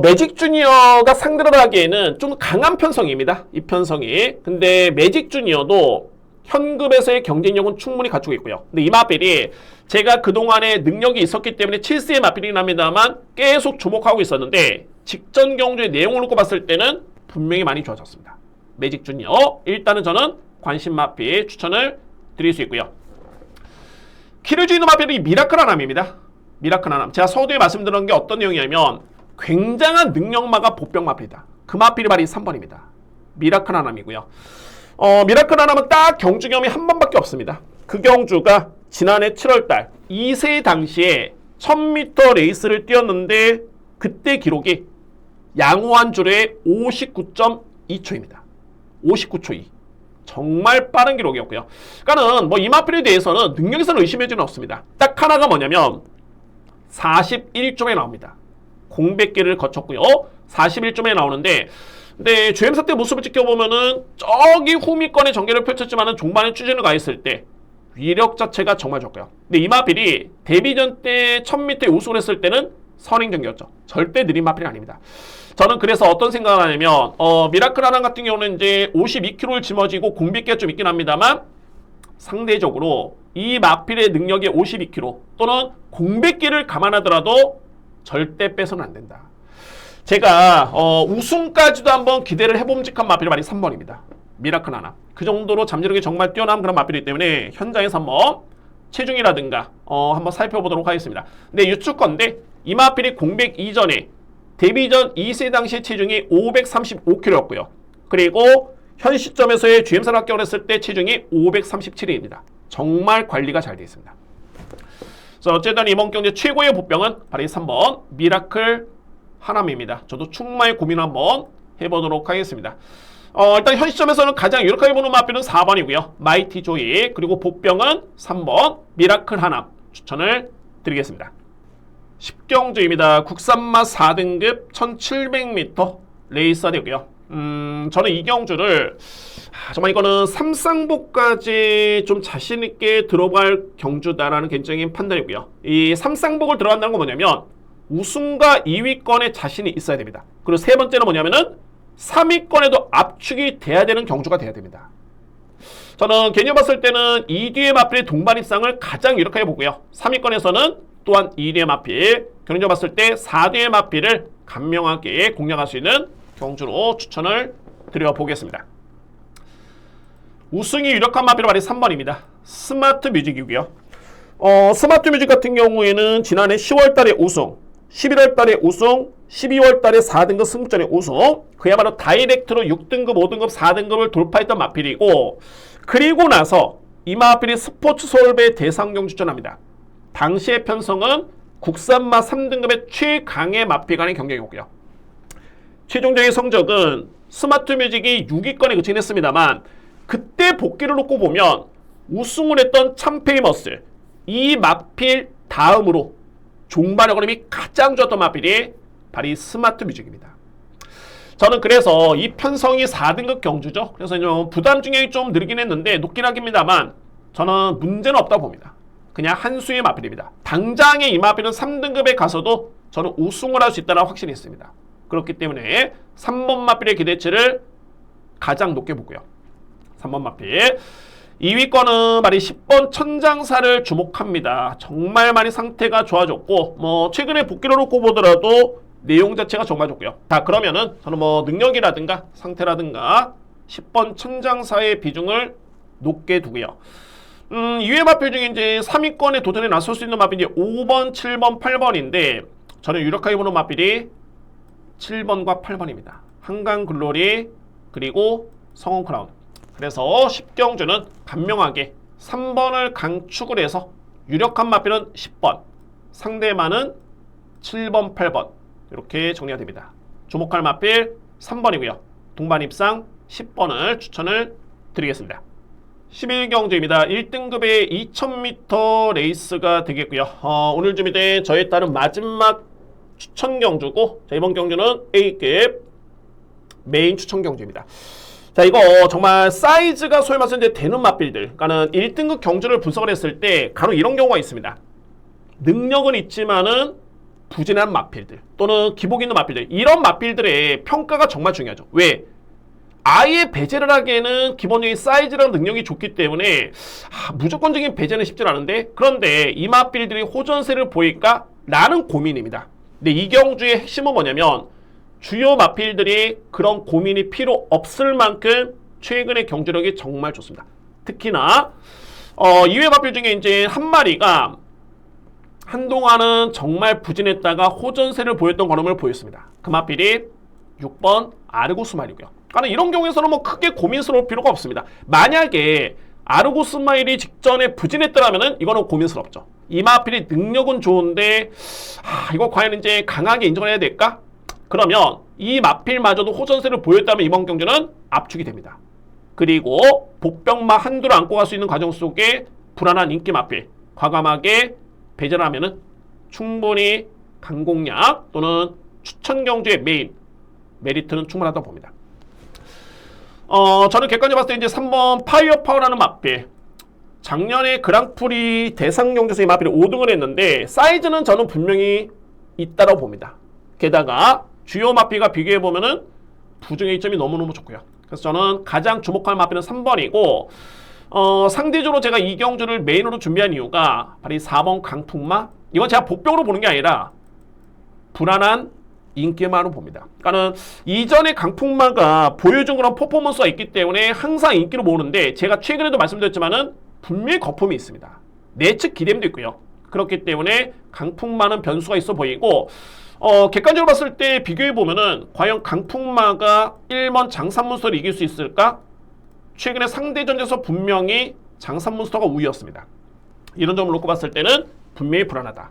매직 주니어가 상대로 하기에는 좀 강한 편성입니다. 이 편성이. 근데 매직 주니어도 현급에서의 경쟁력은 충분히 갖추고 있고요. 근데 이 마필이 제가 그동안에 능력이 있었기 때문에 7세의 마필이긴 합니다만 계속 주목하고 있었는데 직전 경주의 내용을 놓고 봤을 때는 분명히 많이 좋아졌습니다. 매직 주니어 일단은 저는 관심 마필 추천을 드릴 수 있고요. 키르주이노 마필이 미라클 하남입니다. 미라클 하남. 제가 서두에 말씀드린 게 어떤 내용이냐면 굉장한 능력마가 복병 마필이다. 그 마필이 바로 이 3번입니다. 미라클 하남이고요. 미라클 하남은 딱 경주 경험이 한 번밖에 없습니다. 그 경주가 지난해 7월달 2세 당시에 1000m 레이스를 뛰었는데 그때 기록이 양호한 주례의 59.2초입니다. 59초 2. 정말 빠른 기록이었고요. 그러니까는 뭐 이 마필에 대해서는 능력에서는 의심할 수는 없습니다. 딱 하나가 뭐냐면 41점에 나옵니다. 공백기를 거쳤고요. 41점에 나오는데 근데 주행사 때 모습을 지켜보면은 저기 후미권의 전개를 펼쳤지만은 종반에 추진을 가했을 때 위력 자체가 정말 좋고요. 근데 이 마필이 데뷔전 때 1000m에 우승을 했을 때는 선행전기였죠. 절대 느린 마필이 아닙니다. 저는 그래서 어떤 생각을 하냐면 미라클 하남 같은 경우는 이제 52kg를 짊어지고 공백기가 좀 있긴 합니다만 상대적으로 이 마필의 능력의 52kg 또는 공백기를 감안하더라도 절대 빼서는 안 된다. 제가 우승까지도 한번 기대를 해봄직한 마필이 바로 3번입니다. 미라클 하남. 그 정도로 잠재력이 정말 뛰어난 그런 마필이기 때문에 현장에서 한번 체중이라든가 한번 살펴보도록 하겠습니다. 근데 유추건데 이 마필이 공백 이전에 데뷔전 2세 당시의 체중이 535kg였고요. 그리고 현 시점에서의 GM사를 합격을 했을 때 체중이 537입니다. 정말 관리가 잘 되어 있습니다. 그래서 어쨌든 이번 경기 최고의 보병은 바로 이 3번 미라클 하남입니다. 저도 충분히 고민 한번 해보도록 하겠습니다. 일단 현 시점에서는 가장 유력하게 보는 마필은 4번이고요. 마이티 조이 그리고 복병은 3번 미라클 하남 추천을 드리겠습니다. 10경주입니다. 국산마 4등급 1700m 레이스가 되고요. 저는 이 경주를 정말 이거는 삼쌍복까지 좀 자신있게 들어갈 경주다라는 개인적인 판단이고요. 이 삼쌍복을 들어간다는 건 뭐냐면 우승과 2위권에 자신이 있어야 됩니다. 그리고 세 번째는 뭐냐면은 3위권에도 압축이 돼야 되는 경주가 돼야 됩니다. 저는 개념 봤을 때는 2뒤의 마필의 동반 입상을 가장 유력하게 보고요. 3위권에서는 또한 2뒤의 마필, 경쟁 봤을 때 4뒤의 마필을 간명하게 공략할 수 있는 경주로 추천을 드려보겠습니다. 우승이 유력한 마필은 바로 3번입니다. 스마트 뮤직이고요. 스마트 뮤직 같은 경우에는 지난해 10월 달에 우승, 11월 달에 우승, 12월 달에 4등급 승부전에 우승, 그야말로 다이렉트로 6등급, 5등급, 4등급을 돌파했던 마필이고, 그리고 나서 이 마필이 스포츠 서울배 대상경 추천합니다. 당시의 편성은 국산마 3등급의 최강의 마필 간의 경쟁이었고요. 최종적인 성적은 스마트 뮤직이 6위권에 그치긴 했습니다만 그때 복귀를 놓고 보면 우승을 했던 참페이머스 이 마필 다음으로 종반의 그림이 가장 좋았던 마필이 바로 이 스마트 뮤직입니다. 저는 그래서 이 편성이 4등급 경주죠. 그래서 좀 부담 중량이 좀 늘긴 했는데 높긴 하겠습니다만 저는 문제는 없다고 봅니다. 그냥 한 수의 마필입니다. 당장의 이 마필은 3등급에 가서도 저는 우승을 할 수 있다는 확신이 있습니다. 그렇기 때문에 3번 마필의 기대치를 가장 높게 보고요. 3번 마필. 2위권은 말이 10번 천장사를 주목합니다. 정말 많이 상태가 좋아졌고 뭐 최근에 복귀를 놓고 보더라도 내용 자체가 정말 좋고요. 자, 그러면은 저는 뭐 능력이라든가 상태라든가 10번 천장사의 비중을 높게 두고요. 2회 마필 중에 이제 3위권에 도전에 나설 수 있는 마필이 5번, 7번, 8번인데 저는 유력하게 보는 마필이 7번과 8번입니다. 한강 글로리 그리고 성원 크라운. 그래서 10경주는 간명하게 3번을 강축을 해서 유력한 마필은 10번, 상대만은 7번, 8번 이렇게 정리가 됩니다. 주목할 마필 3번이고요. 동반 입상 10번을 추천을 드리겠습니다. 11경주입니다. 1등급의 2000m 레이스가 되겠고요. 오늘 준비된 저에 따른 마지막 추천 경주고, 자, 이번 경주는 A급 메인 추천 경주입니다. 자, 이거 정말 사이즈가 소위 말해서 이제 되는 맛빌들, 그러니까는 1등급 경주를 분석을 했을 때 간혹 이런 경우가 있습니다. 능력은 있지만은 부진한 맛빌들 또는 기복 있는 맛빌들, 이런 맛빌들의 평가가 정말 중요하죠. 왜? 아예 배제를 하기에는 기본적인 사이즈랑 능력이 좋기 때문에 무조건적인 배제는 쉽지 않은데, 그런데 이 맛빌들이 호전세를 보일까? 라는 고민입니다. 근데 이 경주의 핵심은 뭐냐면 주요 맛빌들이 그런 고민이 필요 없을 만큼 최근의 경주력이 정말 좋습니다. 특히나 이외 맛빌 중에 이제 한 마리가 한동안은 정말 부진했다가 호전세를 보였던 걸음을 보였습니다. 그 맛빌이 6번 아르고스 마일이고요. 그러니까 이런 경우에서는 뭐 크게 고민스러울 필요가 없습니다. 만약에 아르고스 마일이 직전에 부진했더라면은 이거는 고민스럽죠. 이 마필이 능력은 좋은데 이거 과연 이제 강하게 인정을 해야 될까? 그러면 이 마필마저도 호전세를 보였다면 이번 경주는 압축이 됩니다. 그리고 복병마 한두를 안고 갈 수 있는 과정 속에 불안한 인기 마필 과감하게 배제를 하면은 충분히 강공략 또는 추천 경주의 메인 메리트는 충분하다고 봅니다. 저는 객관적으로 봤을 때 이제 3번 파이어파워라는 마필, 작년에 그랑프리 대상 경주에서 이 마필이 5등을 했는데 사이즈는 저는 분명히 있다고 봅니다. 게다가 주요 마필과 비교해보면은 부중의 이점이 너무너무 좋고요. 그래서 저는 가장 주목할 마필은 3번이고, 상대적으로 제가 이 경주를 메인으로 준비한 이유가 바로 이 4번 강풍마, 이건 제가 복병으로 보는 게 아니라 불안한 인기만으로 봅니다. 그러니까는 이전에 강풍마가 보여준 그런 퍼포먼스가 있기 때문에 항상 인기를 모으는데, 제가 최근에도 말씀드렸지만은 분명히 거품이 있습니다. 내측 기대감도 있고요. 그렇기 때문에 강풍마는 변수가 있어 보이고, 객관적으로 봤을 때 비교해보면은 과연 강풍마가 1번 장산문스터를 이길 수 있을까? 최근에 상대전에서 분명히 장산문스터가 우위였습니다. 이런 점을 놓고 봤을 때는 분명히 불안하다.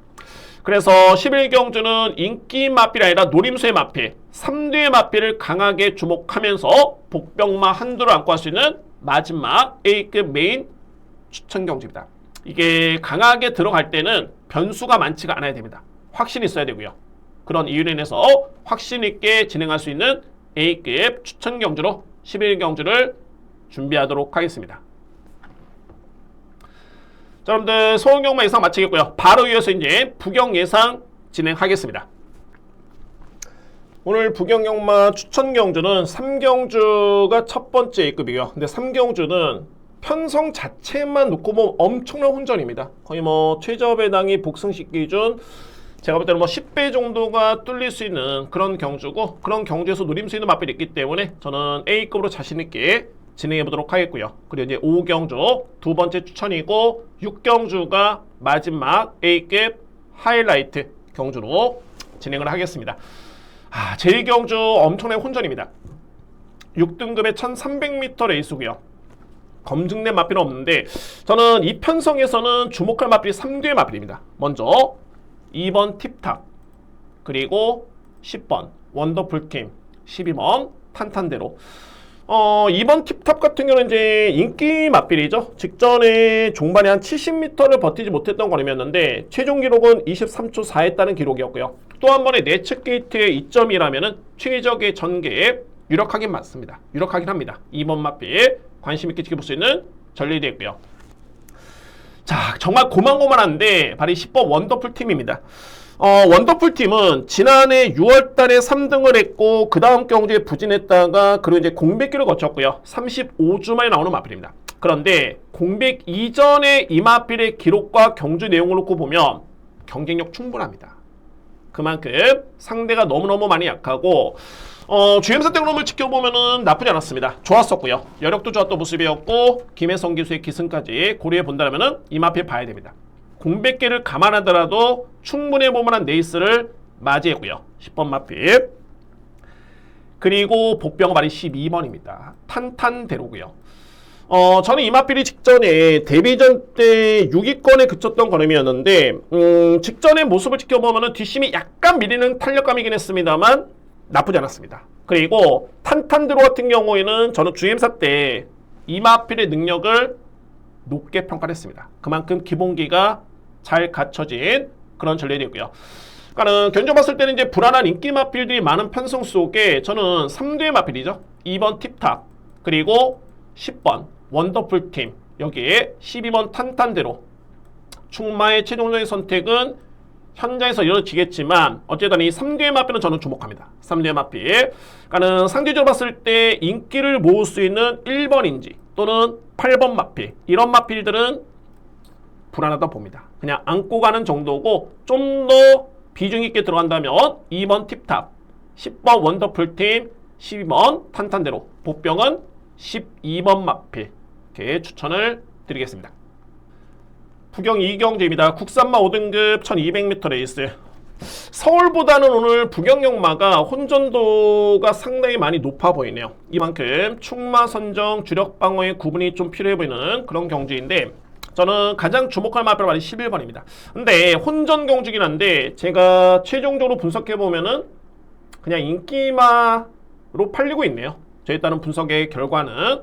그래서 11경주는 인기 마필이 아니라 노림수의 마필, 3대의 마필을 강하게 주목하면서 복병마 한두를 안고 할 수 있는 마지막 A급 메인 추천 경주입니다. 이게 강하게 들어갈 때는 변수가 많지가 않아야 됩니다. 확신이 있어야 되고요. 그런 이유로 인해서 확신 있게 진행할 수 있는 A급 추천 경주로 11경주를 준비하도록 하겠습니다. 자, 여러분들 소원경마 예상 마치겠고요. 바로 이어서 이제 부경 예상 진행하겠습니다. 오늘 부경경마 추천 경주는 3경주가 첫 번째 A급이고요. 근데 3경주는 편성 자체만 놓고 보면 엄청난 혼전입니다. 거의 뭐 최저 배당이 복승식 기준 제가 볼 때는 뭐 10배 정도가 뚫릴 수 있는 그런 경주고, 그런 경주에서 누림 수 있는 맛들이 있기 때문에 저는 A급으로 자신있게 진행해 보도록 하겠고요. 그리고 이제 5경주 두 번째 추천이고, 6경주가 마지막 A급 하이라이트 경주로 진행을 하겠습니다. 제1경주 엄청난 혼전입니다. 6등급의 1300m 레이스고요. 검증된 마필은 없는데 저는 이 편성에서는 주목할 마필이 3대의 마필입니다. 먼저 2번 팁탑, 그리고 10번 원더풀팀, 12번 탄탄대로. 2번 팁탑 같은 경우는 이제 인기 맛빌이죠. 직전에 종반에 한 70m를 버티지 못했던 거림이었는데 최종 기록은 23초 4했다는 기록이었고요. 또 한 번의 내측 게이트의 2점이라면은 최적의 전개에 유력하긴 맞습니다. 유력하긴 합니다. 2번 맛빌 관심 있게 지켜볼 수 있는 전례도 있고요. 자, 정말 고만고만한데 바로 10번 원더풀 팀입니다. 원더풀 팀은 지난해 6월달에 3등을 했고 그 다음 경주에 부진했다가 그리고 이제 공백기를 거쳤고요. 35주 만에 나오는 마필입니다. 그런데 공백 이전의 이 마필의 기록과 경주 내용을 놓고 보면 경쟁력 충분합니다. 그만큼 상대가 너무너무 많이 약하고 주행사 땡놈을 지켜보면은 나쁘지 않았습니다. 좋았었고요. 여력도 좋았던 모습이었고 김혜성 기수의 기승까지 고려해 본다면은 이 마필 봐야 됩니다. 공백기를 감안하더라도 충분히 볼만한 레이스를 맞이했고요. 10번 마필. 그리고 복병 말이 12번입니다. 탄탄대로고요. 저는 이 마필이 직전에 데뷔전 때 6위권에 그쳤던 걸음이었는데 직전의 모습을 지켜보면은 뒷심이 약간 밀리는 탄력감이긴 했습니다만 나쁘지 않았습니다. 그리고 탄탄대로 같은 경우에는 저는 주행사 때 이 마필의 능력을 높게 평가를 했습니다. 그만큼 기본기가 잘 갖춰진 그런 전례이고요. 그러니까는 견적봤을 때는 이제 불안한 인기 마필들이 많은 편성 속에 저는 3대 마필이죠. 2번 팁탑, 그리고 10번 원더풀팀, 여기에 12번 탄탄대로. 충마의 최종적인 선택은 현장에서 이루어지겠지만 어쨌든 이 3대 마필은 저는 주목합니다. 3대 마필. 그러니까는 상대적으로 봤을 때 인기를 모을 수 있는 1번인지 또는 8번 마필, 이런 마필들은 불안하다 봅니다. 그냥 안고 가는 정도고, 좀 더 비중 있게 들어간다면 2번 팁탑, 10번 원더풀팀, 12번 탄탄대로, 복병은 12번 마필, 이렇게 추천을 드리겠습니다. 부경 2경주입니다. 국산마 5등급 1200m 레이스. 서울보다는 오늘 부경역마가 혼전도가 상당히 많이 높아 보이네요. 이만큼 충마 선정 주력 방어의 구분이 좀 필요해 보이는 그런 경주인데, 저는 가장 주목할 마필 말이 11번입니다. 근데 혼전 경주긴 한데 제가 최종적으로 분석해 보면은 그냥 인기마로 팔리고 있네요. 저에 따른 분석의 결과는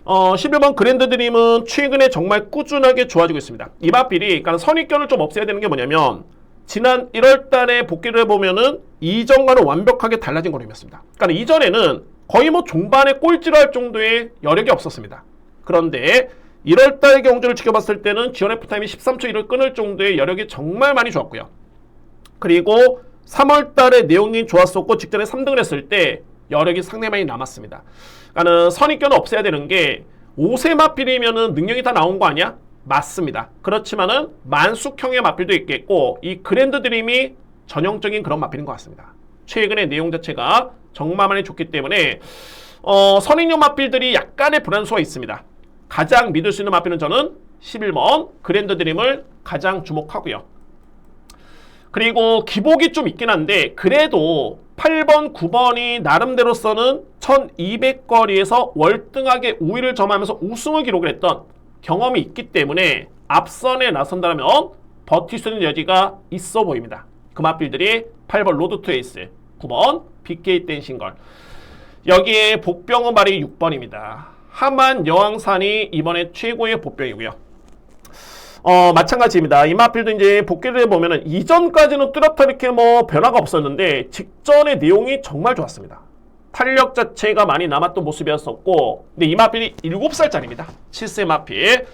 11번 그랜드 드림은 최근에 정말 꾸준하게 좋아지고 있습니다. 이 마필이, 그러니까 선입견을 좀 없애야 되는 게 뭐냐면, 지난 1월 달에 복귀를 해보면은 이전과는 완벽하게 달라진 걸음이었습니다. 그러니까 이전에는 거의 뭐 종반에 꼴찌를 할 정도의 여력이 없었습니다. 그런데 1월 달 경주를 지켜봤을 때는 지원 F타임이 13초 1을 끊을 정도의 여력이 정말 많이 좋았고요. 그리고 3월 달에 내용이 좋았었고 직전에 3등을 했을 때 여력이 상당히 많이 남았습니다. 그러니까 선입견을 없애야 되는 게, 5세 마필이면은 능력이 다 나온 거 아니야? 맞습니다. 그렇지만은 만숙형의 마필도 있겠고, 이 그랜드 드림이 전형적인 그런 마필인 것 같습니다. 최근의 내용 자체가 정말 많이 좋기 때문에 선행형 마필들이 약간의 불안수가 있습니다. 가장 믿을 수 있는 마필은 저는 11번 그랜드 드림을 가장 주목하고요. 그리고 기복이 좀 있긴 한데 그래도 8번, 9번이 나름대로서는 1200거리에서 월등하게 우위를 점하면서 우승을 기록을 했던 경험이 있기 때문에 앞선에 나선다면 버틸 수 있는 여지가 있어 보입니다. 그 마필들이 8번 로드 투 에이스, 9번 BK 댄싱걸, 여기에 복병은 말이 6번입니다. 하만 여왕산이 이번에 최고의 복병이고요. 마찬가지입니다. 이 마필도 이제 복귀를 해보면은 이전까지는 뚜렷하게 이렇게 뭐 변화가 없었는데 직전의 내용이 정말 좋았습니다. 탄력 자체가 많이 남았던 모습이었었고, 근데 이 마필이 7살짜리입니다. 7세 마필.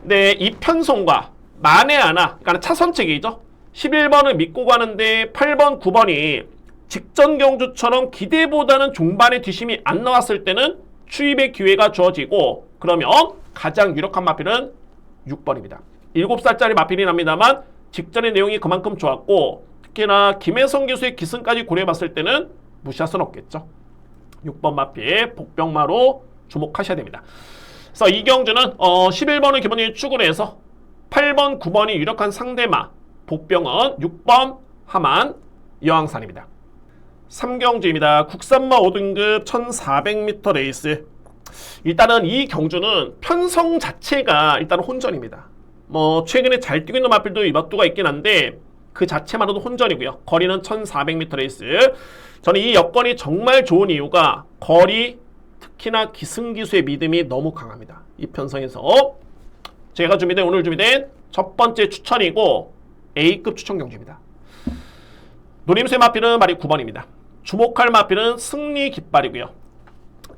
근데 이 편성과 만에 하나, 그러니까 차선책이죠. 11번을 믿고 가는데 8번, 9번이 직전 경주처럼 기대보다는 종반의 뒷심이 안 나왔을 때는 추입의 기회가 주어지고, 그러면 가장 유력한 마필은 6번입니다. 7살짜리 마필이 납니다만 직전의 내용이 그만큼 좋았고, 특히나 김혜성 교수의 기승까지 고려해봤을 때는 무시할 수는 없겠죠. 6번 마필 복병마로 주목하셔야 됩니다. 그래서 이 경주는 11번을 기본적으로 추구를 해서 8번, 9번이 유력한 상대마, 복병은 6번 하만 여왕산입니다. 3경주입니다. 국산마 5등급 1400m 레이스. 일단은 이 경주는 편성 자체가 일단 혼전입니다. 뭐 최근에 잘 뛰고 있는 마필도 이맛두가 있긴 한데 그 자체만으로도 혼전이고요. 거리는 1400m 레이스. 저는 이 여건이 정말 좋은 이유가 거리, 특히나 기승기수의 믿음이 너무 강합니다. 이 편성에서 제가 오늘 준비된 첫 번째 추천이고 A급 추천 경주입니다. 노림수의 마필은 말이 9번입니다. 주목할 마필은 승리 깃발이고요.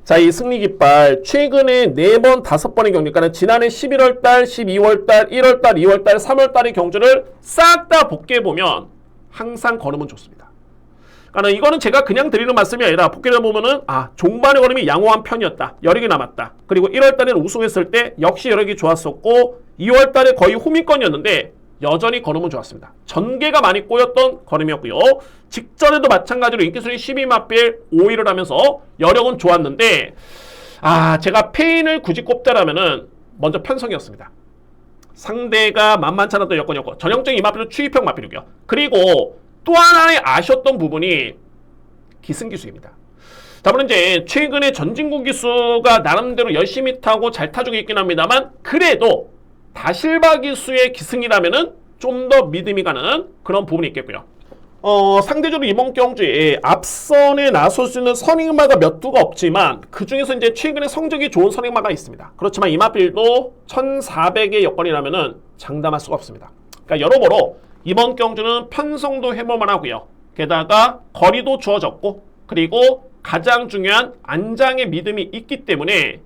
자, 이 승리 깃발 최근에 4번, 5번의 경주, 그러니까 지난해 11월달, 12월달, 1월달, 2월달, 3월달의 경주를 싹 다 복귀해보면 항상 걸으면 좋습니다. 그러니까 이거는 제가 그냥 드리는 말씀이 아니라 복귀해보면은 종반의 걸음이 양호한 편이었다. 여력이 남았다. 그리고 1월달에는 우승했을 때 역시 여력이 좋았었고 2월달에 거의 호민권이었는데 여전히 걸음은 좋았습니다. 전개가 많이 꼬였던 걸음이었고요. 직전에도 마찬가지로 인기순위 12마필 5위를 하면서 여력은 좋았는데 제가 페인을 굳이 꼽자라면은 먼저 편성이었습니다. 상대가 만만치 않았던 여건이었고 전형적인 이 마필은 추입형 마필이고요. 그리고 또 하나의 아쉬웠던 부분이 기승기수입니다. 자, 물론 이제 최근에 전진국 기수가 나름대로 열심히 타고 잘 타주고 있긴 합니다만 그래도 다실바 기수의 기승이라면은 좀 더 믿음이 가는 그런 부분이 있겠고요. 상대적으로 이번 경주에 앞선에 나설 수 있는 선행마가 몇 두가 없지만 그 중에서 이제 최근에 성적이 좋은 선행마가 있습니다. 그렇지만 이마필도 1400의 여건이라면은 장담할 수가 없습니다. 그러니까 여러모로 이번 경주는 편성도 해볼만 하고요. 게다가 거리도 주어졌고 그리고 가장 중요한 안장의 믿음이 있기 때문에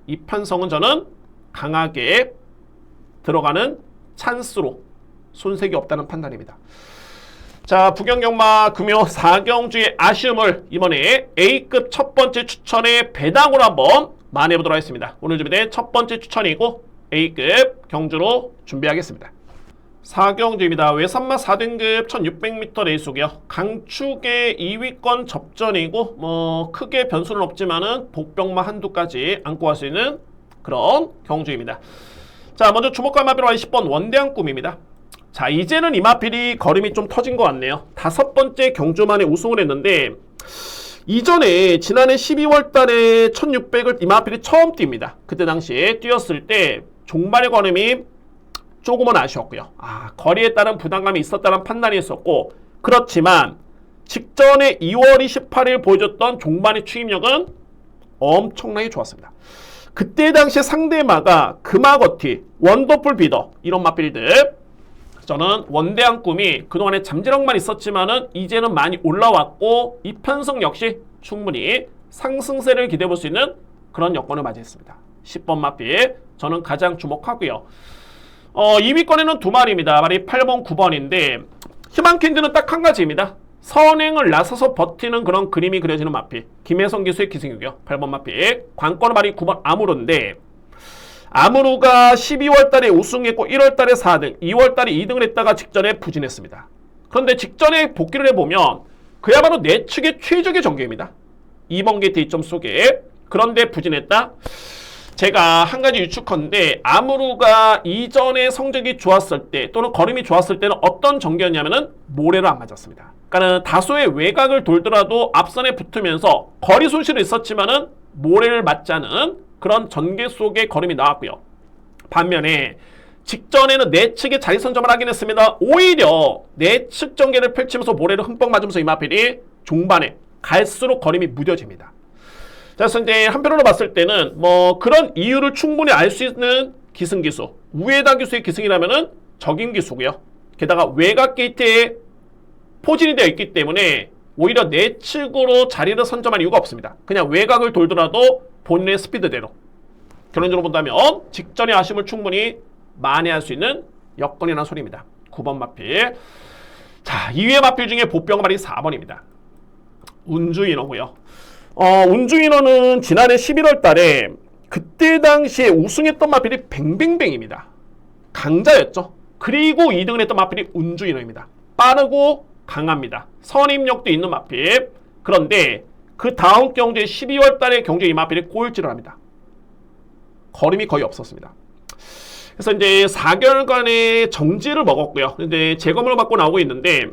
이 편성은 저는 강하게 들어가는 찬스로 손색이 없다는 판단입니다. 자, 부경경마 금요 4경주의 아쉬움을 이번에 A급 첫 번째 추천의 배당으로 한번 만회해보도록 하겠습니다. 오늘 준비된 첫 번째 추천이고 A급 경주로 준비하겠습니다. 4경주입니다. 외산마 4등급 1600m 레이스고요. 강축의 2위권 접전이고 크게 변수는 없지만은 복병마 한두까지 안고 갈 수 있는 그런 경주입니다. 자, 먼저 주목할 마필로 10번 원대한 꿈입니다. 자, 이제는 이마필이 걸음이 좀 터진 것 같네요. 5번째 경주 만에 우승을 했는데 이전에 지난해 12월 달에 1600을 이마필이 처음 뜁니다. 그때 당시에 뛰었을 때 종반의 걸음이 조금은 아쉬웠고요. 거리에 따른 부담감이 있었다는 판단이 있었고 그렇지만 직전에 2월 28일 보여줬던 종반의 추임력은 엄청나게 좋았습니다. 그때 당시에 상대마가 금화거티, 원더풀 비더 이런 마필들 저는 원대한 꿈이 그동안에 잠재력만 있었지만은 이제는 많이 올라왔고 이 편성 역시 충분히 상승세를 기대해볼 수 있는 그런 여건을 맞이했습니다. 10번 마필 저는 가장 주목하고요. 2위권에는 두 마리입니다. 말이 8번, 9번인데 희망 캔디는 딱 한 가지입니다. 선행을 나서서 버티는 그런 그림이 그려지는 마필. 김혜성 기수의 기승이고요. 8번 마필. 관건 말이 9번 아무르인데 아무르가 12월 달에 우승했고 1월 달에 4등, 2월 달에 2등을 했다가 직전에 부진했습니다. 그런데 직전에 복귀를 해보면 그야말로 내 측의 최적의 전개입니다. 2번 게이트 2점 속에. 그런데 부진했다? 제가 한 가지 유축컨대 아무르가 이전에 성적이 좋았을 때 또는 걸음이 좋았을 때는 어떤 전개였냐면은 모래로 안 맞았습니다. 그러니까 다소의 외곽을 돌더라도 앞선에 붙으면서 거리 손실은 있었지만은 모래를 맞지 않은 그런 전개 속의 걸음이 나왔고요. 반면에 직전에는 내측에 자리 선점을 하긴 했습니다. 오히려 내측 전개를 펼치면서 모래를 흠뻑 맞으면서 이마필이 종반에 갈수록 걸음이 무뎌집니다. 그래서 이제 한편으로 봤을 때는 그런 이유를 충분히 알 수 있는 기승기수, 우에다 기수의 기승이라면은 적임 기수고요. 게다가 외곽 게이트에 포진이 되어 있기 때문에 오히려 내측으로 자리를 선점할 이유가 없습니다. 그냥 외곽을 돌더라도 본인의 스피드대로. 결론적으로 본다면 직전의 아쉬움을 충분히 만회할 수 있는 여건이라는 소리입니다. 9번 마필. 자, 2위의 마필 중에 보병말이 4번입니다. 운주인어고요. 운주인어는 지난해 11월 달에 그때 당시에 우승했던 마필이 뱅뱅뱅입니다. 강자였죠. 그리고 2등을 했던 마필이 운주인어입니다. 빠르고 강합니다. 선임력도 있는 마필. 그런데 그 다음 경주에 12월 달에 경주에 이 마필이 꼴찌를 합니다. 걸음이 거의 없었습니다. 그래서 이제 4개월간의 정지를 먹었고요. 근데 재검을 받고 나오고 있는데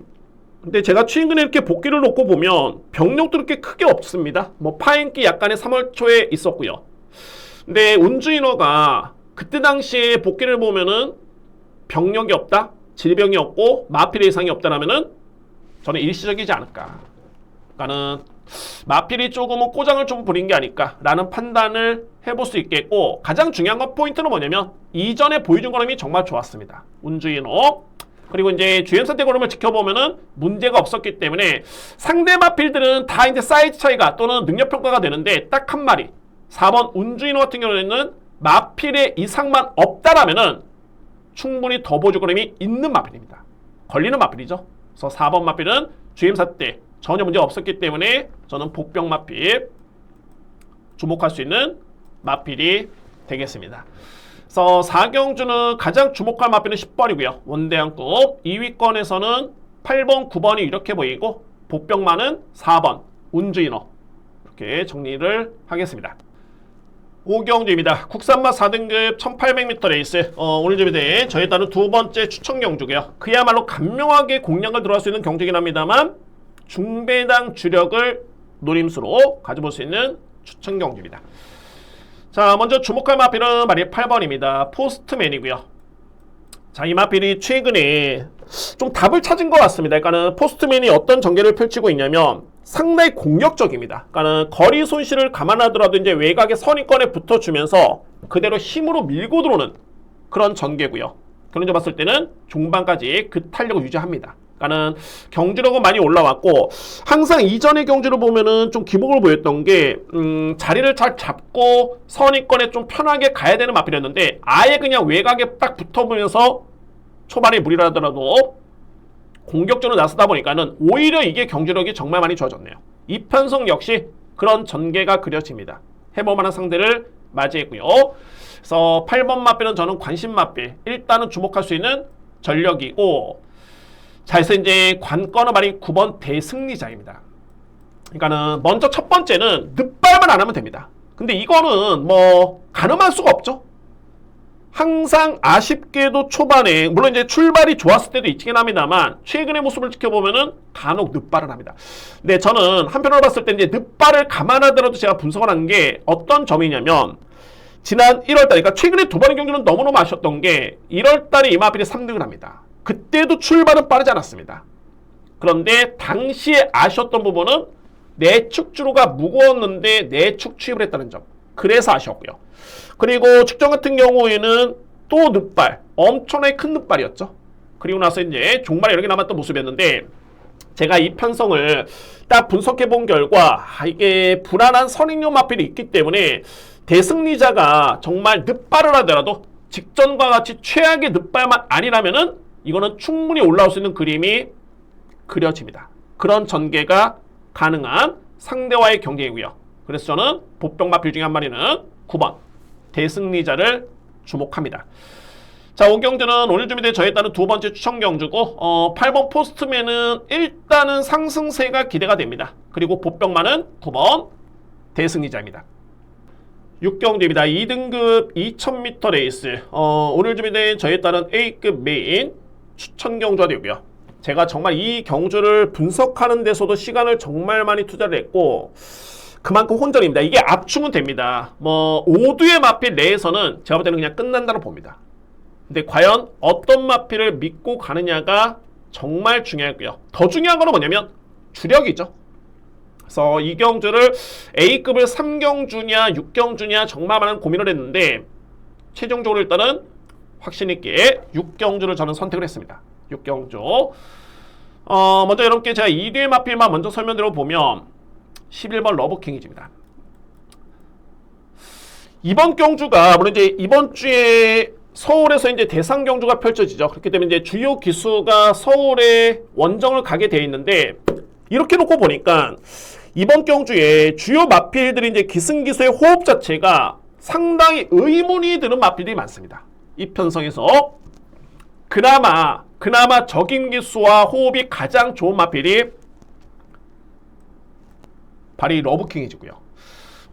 근데 제가 최근에 이렇게 복귀를 놓고 보면 병력도 그렇게 크게 없습니다. 파인기 약간의 3월 초에 있었고요. 근데 운주인어가 그때 당시에 복귀를 보면은 병력이 없다, 질병이 없고 마필의 이상이 없다라면은 저는 일시적이지 않을까. 그러니까는 마필이 조금은 꼬장을 좀 부린 게 아닐까라는 판단을 해볼 수 있겠고 가장 중요한 건 포인트는 뭐냐면 이전에 보여준 걸음이 정말 좋았습니다. 운주인어. 그리고 이제 주행선택 걸음을 지켜보면은 문제가 없었기 때문에 상대 마필들은 다 이제 사이즈 차이가 또는 능력 평가가 되는데 딱 한 마리 4번 운주인어 같은 경우에는 마필의 이상만 없다라면은 충분히 더 보여줄 걸음이 있는 마필입니다. 걸리는 마필이죠. 그래서 4번 마필은 주행사 때 전혀 문제가 없었기 때문에 저는 복병 마필 주목할 수 있는 마필이 되겠습니다. 그래서 4경주는 가장 주목할 마필은 10번이고요. 원대한급 2위권에서는 8번, 9번이 이렇게 보이고 복병마는 4번 운주인어 이렇게 정리를 하겠습니다. 5경주입니다. 국산마 4등급 1800m 레이스 오늘 준비된 저에 따른 두 번째 추천 경주고요. 그야말로 간명하게 공략을 들어갈 수 있는 경주이긴 합니다만 중배당 주력을 노림수로 가져볼 수 있는 추천 경주입니다. 자, 먼저 주목할 마필은 말이 8번입니다. 포스트맨이고요. 자, 이마필이 최근에 좀 답을 찾은 것 같습니다. 그러니까는 포스트맨이 어떤 전개를 펼치고 있냐면 상당히 공격적입니다. 그러니까는 거리 손실을 감안하더라도 이제 외곽의 선입권에 붙어주면서 그대로 힘으로 밀고 들어오는 그런 전개고요. 그런 점 봤을 때는 중반까지 그 탄력을 유지합니다. 그러니까는 경주력은 많이 올라왔고 항상 이전의 경주를 보면은 좀 기복을 보였던 게 자리를 잘 잡고 선입권에 좀 편하게 가야 되는 마필이었는데 아예 그냥 외곽에 딱 붙어보면서 초반에 무리를 하더라도 공격적으로 나서다 보니까는 오히려 이게 경주력이 정말 많이 좋아졌네요. 이편성 역시 그런 전개가 그려집니다. 해볼만한 상대를 맞이했고요. 그래서 8번 마필은 저는 관심 마필 일단은 주목할 수 있는 전력이고, 자, 그래서 이제 관건은 말이 9번 대승리자입니다. 그러니까는 먼저 첫 번째는 늑발만 안 하면 됩니다. 근데 이거는 뭐 가늠할 수가 없죠. 항상 아쉽게도 초반에 물론 이제 출발이 좋았을 때도 있긴 합니다만 최근의 모습을 지켜보면은 간혹 늑발을 합니다. 근데 저는 한편으로 봤을 때 이제 늑발을 감안하더라도 제가 분석을 한 게 어떤 점이냐면 지난 1월달, 그러니까 최근에 두 번의 경기는 너무너무 아쉬웠던 게 1월달에 이마필이 3등을 합니다. 그때도 출발은 빠르지 않았습니다. 그런데 당시에 아쉬웠던 부분은 내축주로가 무거웠는데 내축 취입을 했다는 점. 그래서 아쉬웠고요. 그리고 측정 같은 경우에는 또 늑발, 엄청나게 큰 늑발이었죠. 그리고 나서 이제 종말에 이렇게 남았던 모습이었는데 제가 이 편성을 딱 분석해 본 결과 이게 불안한 선행용 마필이 있기 때문에 대승리자가 정말 늑발을 하더라도 직전과 같이 최악의 늑발만 아니라면은 이거는 충분히 올라올 수 있는 그림이 그려집니다. 그런 전개가 가능한 상대와의 경쟁이고요. 그래서 저는 보병 마필 중에 한 마리는 9번 대승리자를 주목합니다. 자, 5경주는 오늘 준비된 저에 따른 두 번째 추천 경주고 8번 포스트맨은 일단은 상승세가 기대가 됩니다. 그리고 보병만은 9번 대승리자입니다. 6경주입니다. 2등급 2000m 레이스 오늘 준비된 저에 따른 A급 메인 추천 경주가 되고요. 제가 정말 이 경주를 분석하는 데서도 시간을 정말 많이 투자를 했고 그만큼 혼전입니다. 이게 압축은 됩니다. 뭐 5두의 마필 내에서는 제가 볼 때는 그냥 끝난다고 봅니다. 근데 과연 어떤 마필을 믿고 가느냐가 정말 중요하고요. 더 중요한 거는 뭐냐면 주력이죠. 그래서 이 경주를 A급을 3경주냐 6경주냐 정말 많은 고민을 했는데 최종적으로 일단은 확신 있게 6경주를 저는 선택을 했습니다. 6경주. 먼저 여러분께 제가 2뒤의 마필만 먼저 설명드려 보면 11번 러브킹이즈입니다. 이번 경주가 물론 이제 이번 주에 서울에서 이제 대상 경주가 펼쳐지죠. 그렇기 때문에 이제 주요 기수가 서울에 원정을 가게 돼 있는데 이렇게 놓고 보니까 이번 경주에 주요 마필들이 이제 기승기수의 호흡 자체가 상당히 의문이 드는 마필들이 많습니다. 이 편성에서 그나마 적임기수와 호흡이 가장 좋은 마필이 바로 이 러브킹이즈고요.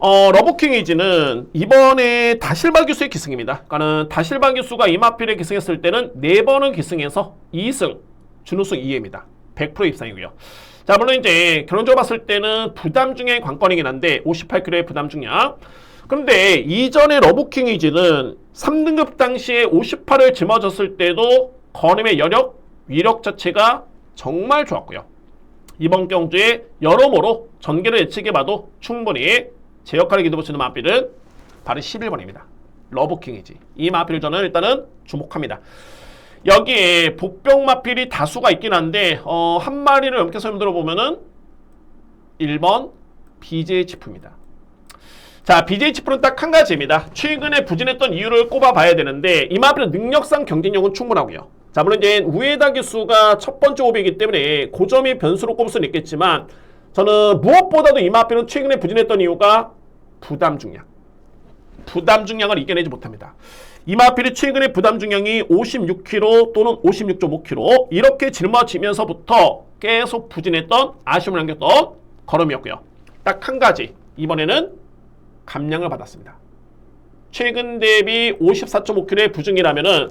러브킹이즈는 이번에 다실바 기수의 기승입니다. 그러니까 다실바 기수가 이 마필에 기승했을 때는 4번을 기승해서 2승, 준우승 2회입니다. 100% 입상이고요. 자, 물론 이제 결론적으로 봤을 때는 부담 중의 관건이긴 한데 58kg의 부담 중량. 그런데 이전에 러브킹이즈는 3등급 당시에 58을 짊어졌을 때도 거름의 여력, 위력 자체가 정말 좋았고요. 이번 경주에 여러모로 전개를 예측해봐도 충분히 제 역할을 기도붙이는 마필은 바로 11번입니다. 러브킹이지. 이 마필을 저는 일단은 주목합니다. 여기에 복병 마필이 다수가 있긴 한데 한 마리를 넘게 설명 들어보면은 1번 BJ 치프입니다. 자, BJ 치프는 딱 한 가지입니다. 최근에 부진했던 이유를 꼽아봐야 되는데 이 마필은 능력상 경쟁력은 충분하고요. 자, 물론 이제 우에다 기수가 첫 번째 오비이기 때문에 그 점이 변수로 꼽을 수는 있겠지만 저는 무엇보다도 이 마필은 최근에 부진했던 이유가 부담 중량. 부담 중량을 이겨내지 못합니다. 이 마필이 최근에 부담 중량이 56kg 또는 56.5kg 이렇게 짊어지면서부터 계속 부진했던 아쉬움을 남겼던 걸음이었고요. 딱 한 가지, 이번에는 감량을 받았습니다. 최근 대비 54.5kg의 부중이라면은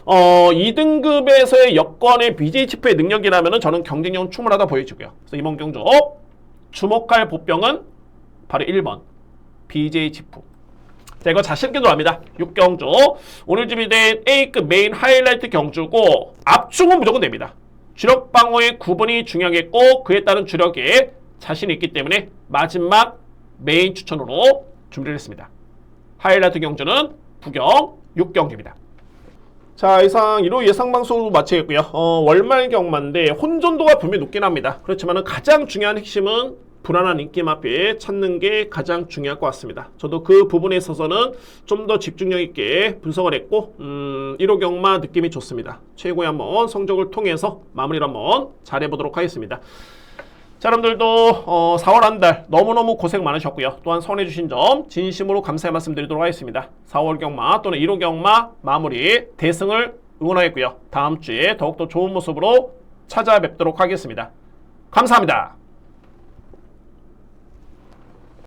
2등급에서의 여건의 BJ 치프의 능력이라면은 저는 경쟁력은 충분하다 보여지고요. 그래서 이번 경주 주목할 보병은 바로 1번 BJ 치프. 자, 이거 자신있게 들어갑니다. 6경주. 오늘 준비된 A급 메인 하이라이트 경주고 압축은 무조건 됩니다. 주력 방어의 구분이 중요하겠고 그에 따른 주력에 자신이 있기 때문에 마지막 메인 추천으로 준비를 했습니다. 하이라이트 경주는 부경 6경주입니다. 자, 이상 1호 예상방송으로 마치겠고요. 월말 경마인데 혼전도가 분명히 높긴 합니다. 그렇지만 가장 중요한 핵심은 불안한 인기마표에 찾는 게 가장 중요할 것 같습니다. 저도 그 부분에 있어서는 좀 더 집중력 있게 분석을 했고 1호 경마 느낌이 좋습니다. 최고의 한번 성적을 통해서 마무리를 한번 잘해보도록 하겠습니다. 자, 여러분들도 4월 한 달 너무너무 고생 많으셨고요. 또한 선해주신 점 진심으로 감사의 말씀 드리도록 하겠습니다. 4월 경마 또는 1호 경마 마무리 대승을 응원하겠고요. 다음 주에 더욱더 좋은 모습으로 찾아뵙도록 하겠습니다. 감사합니다.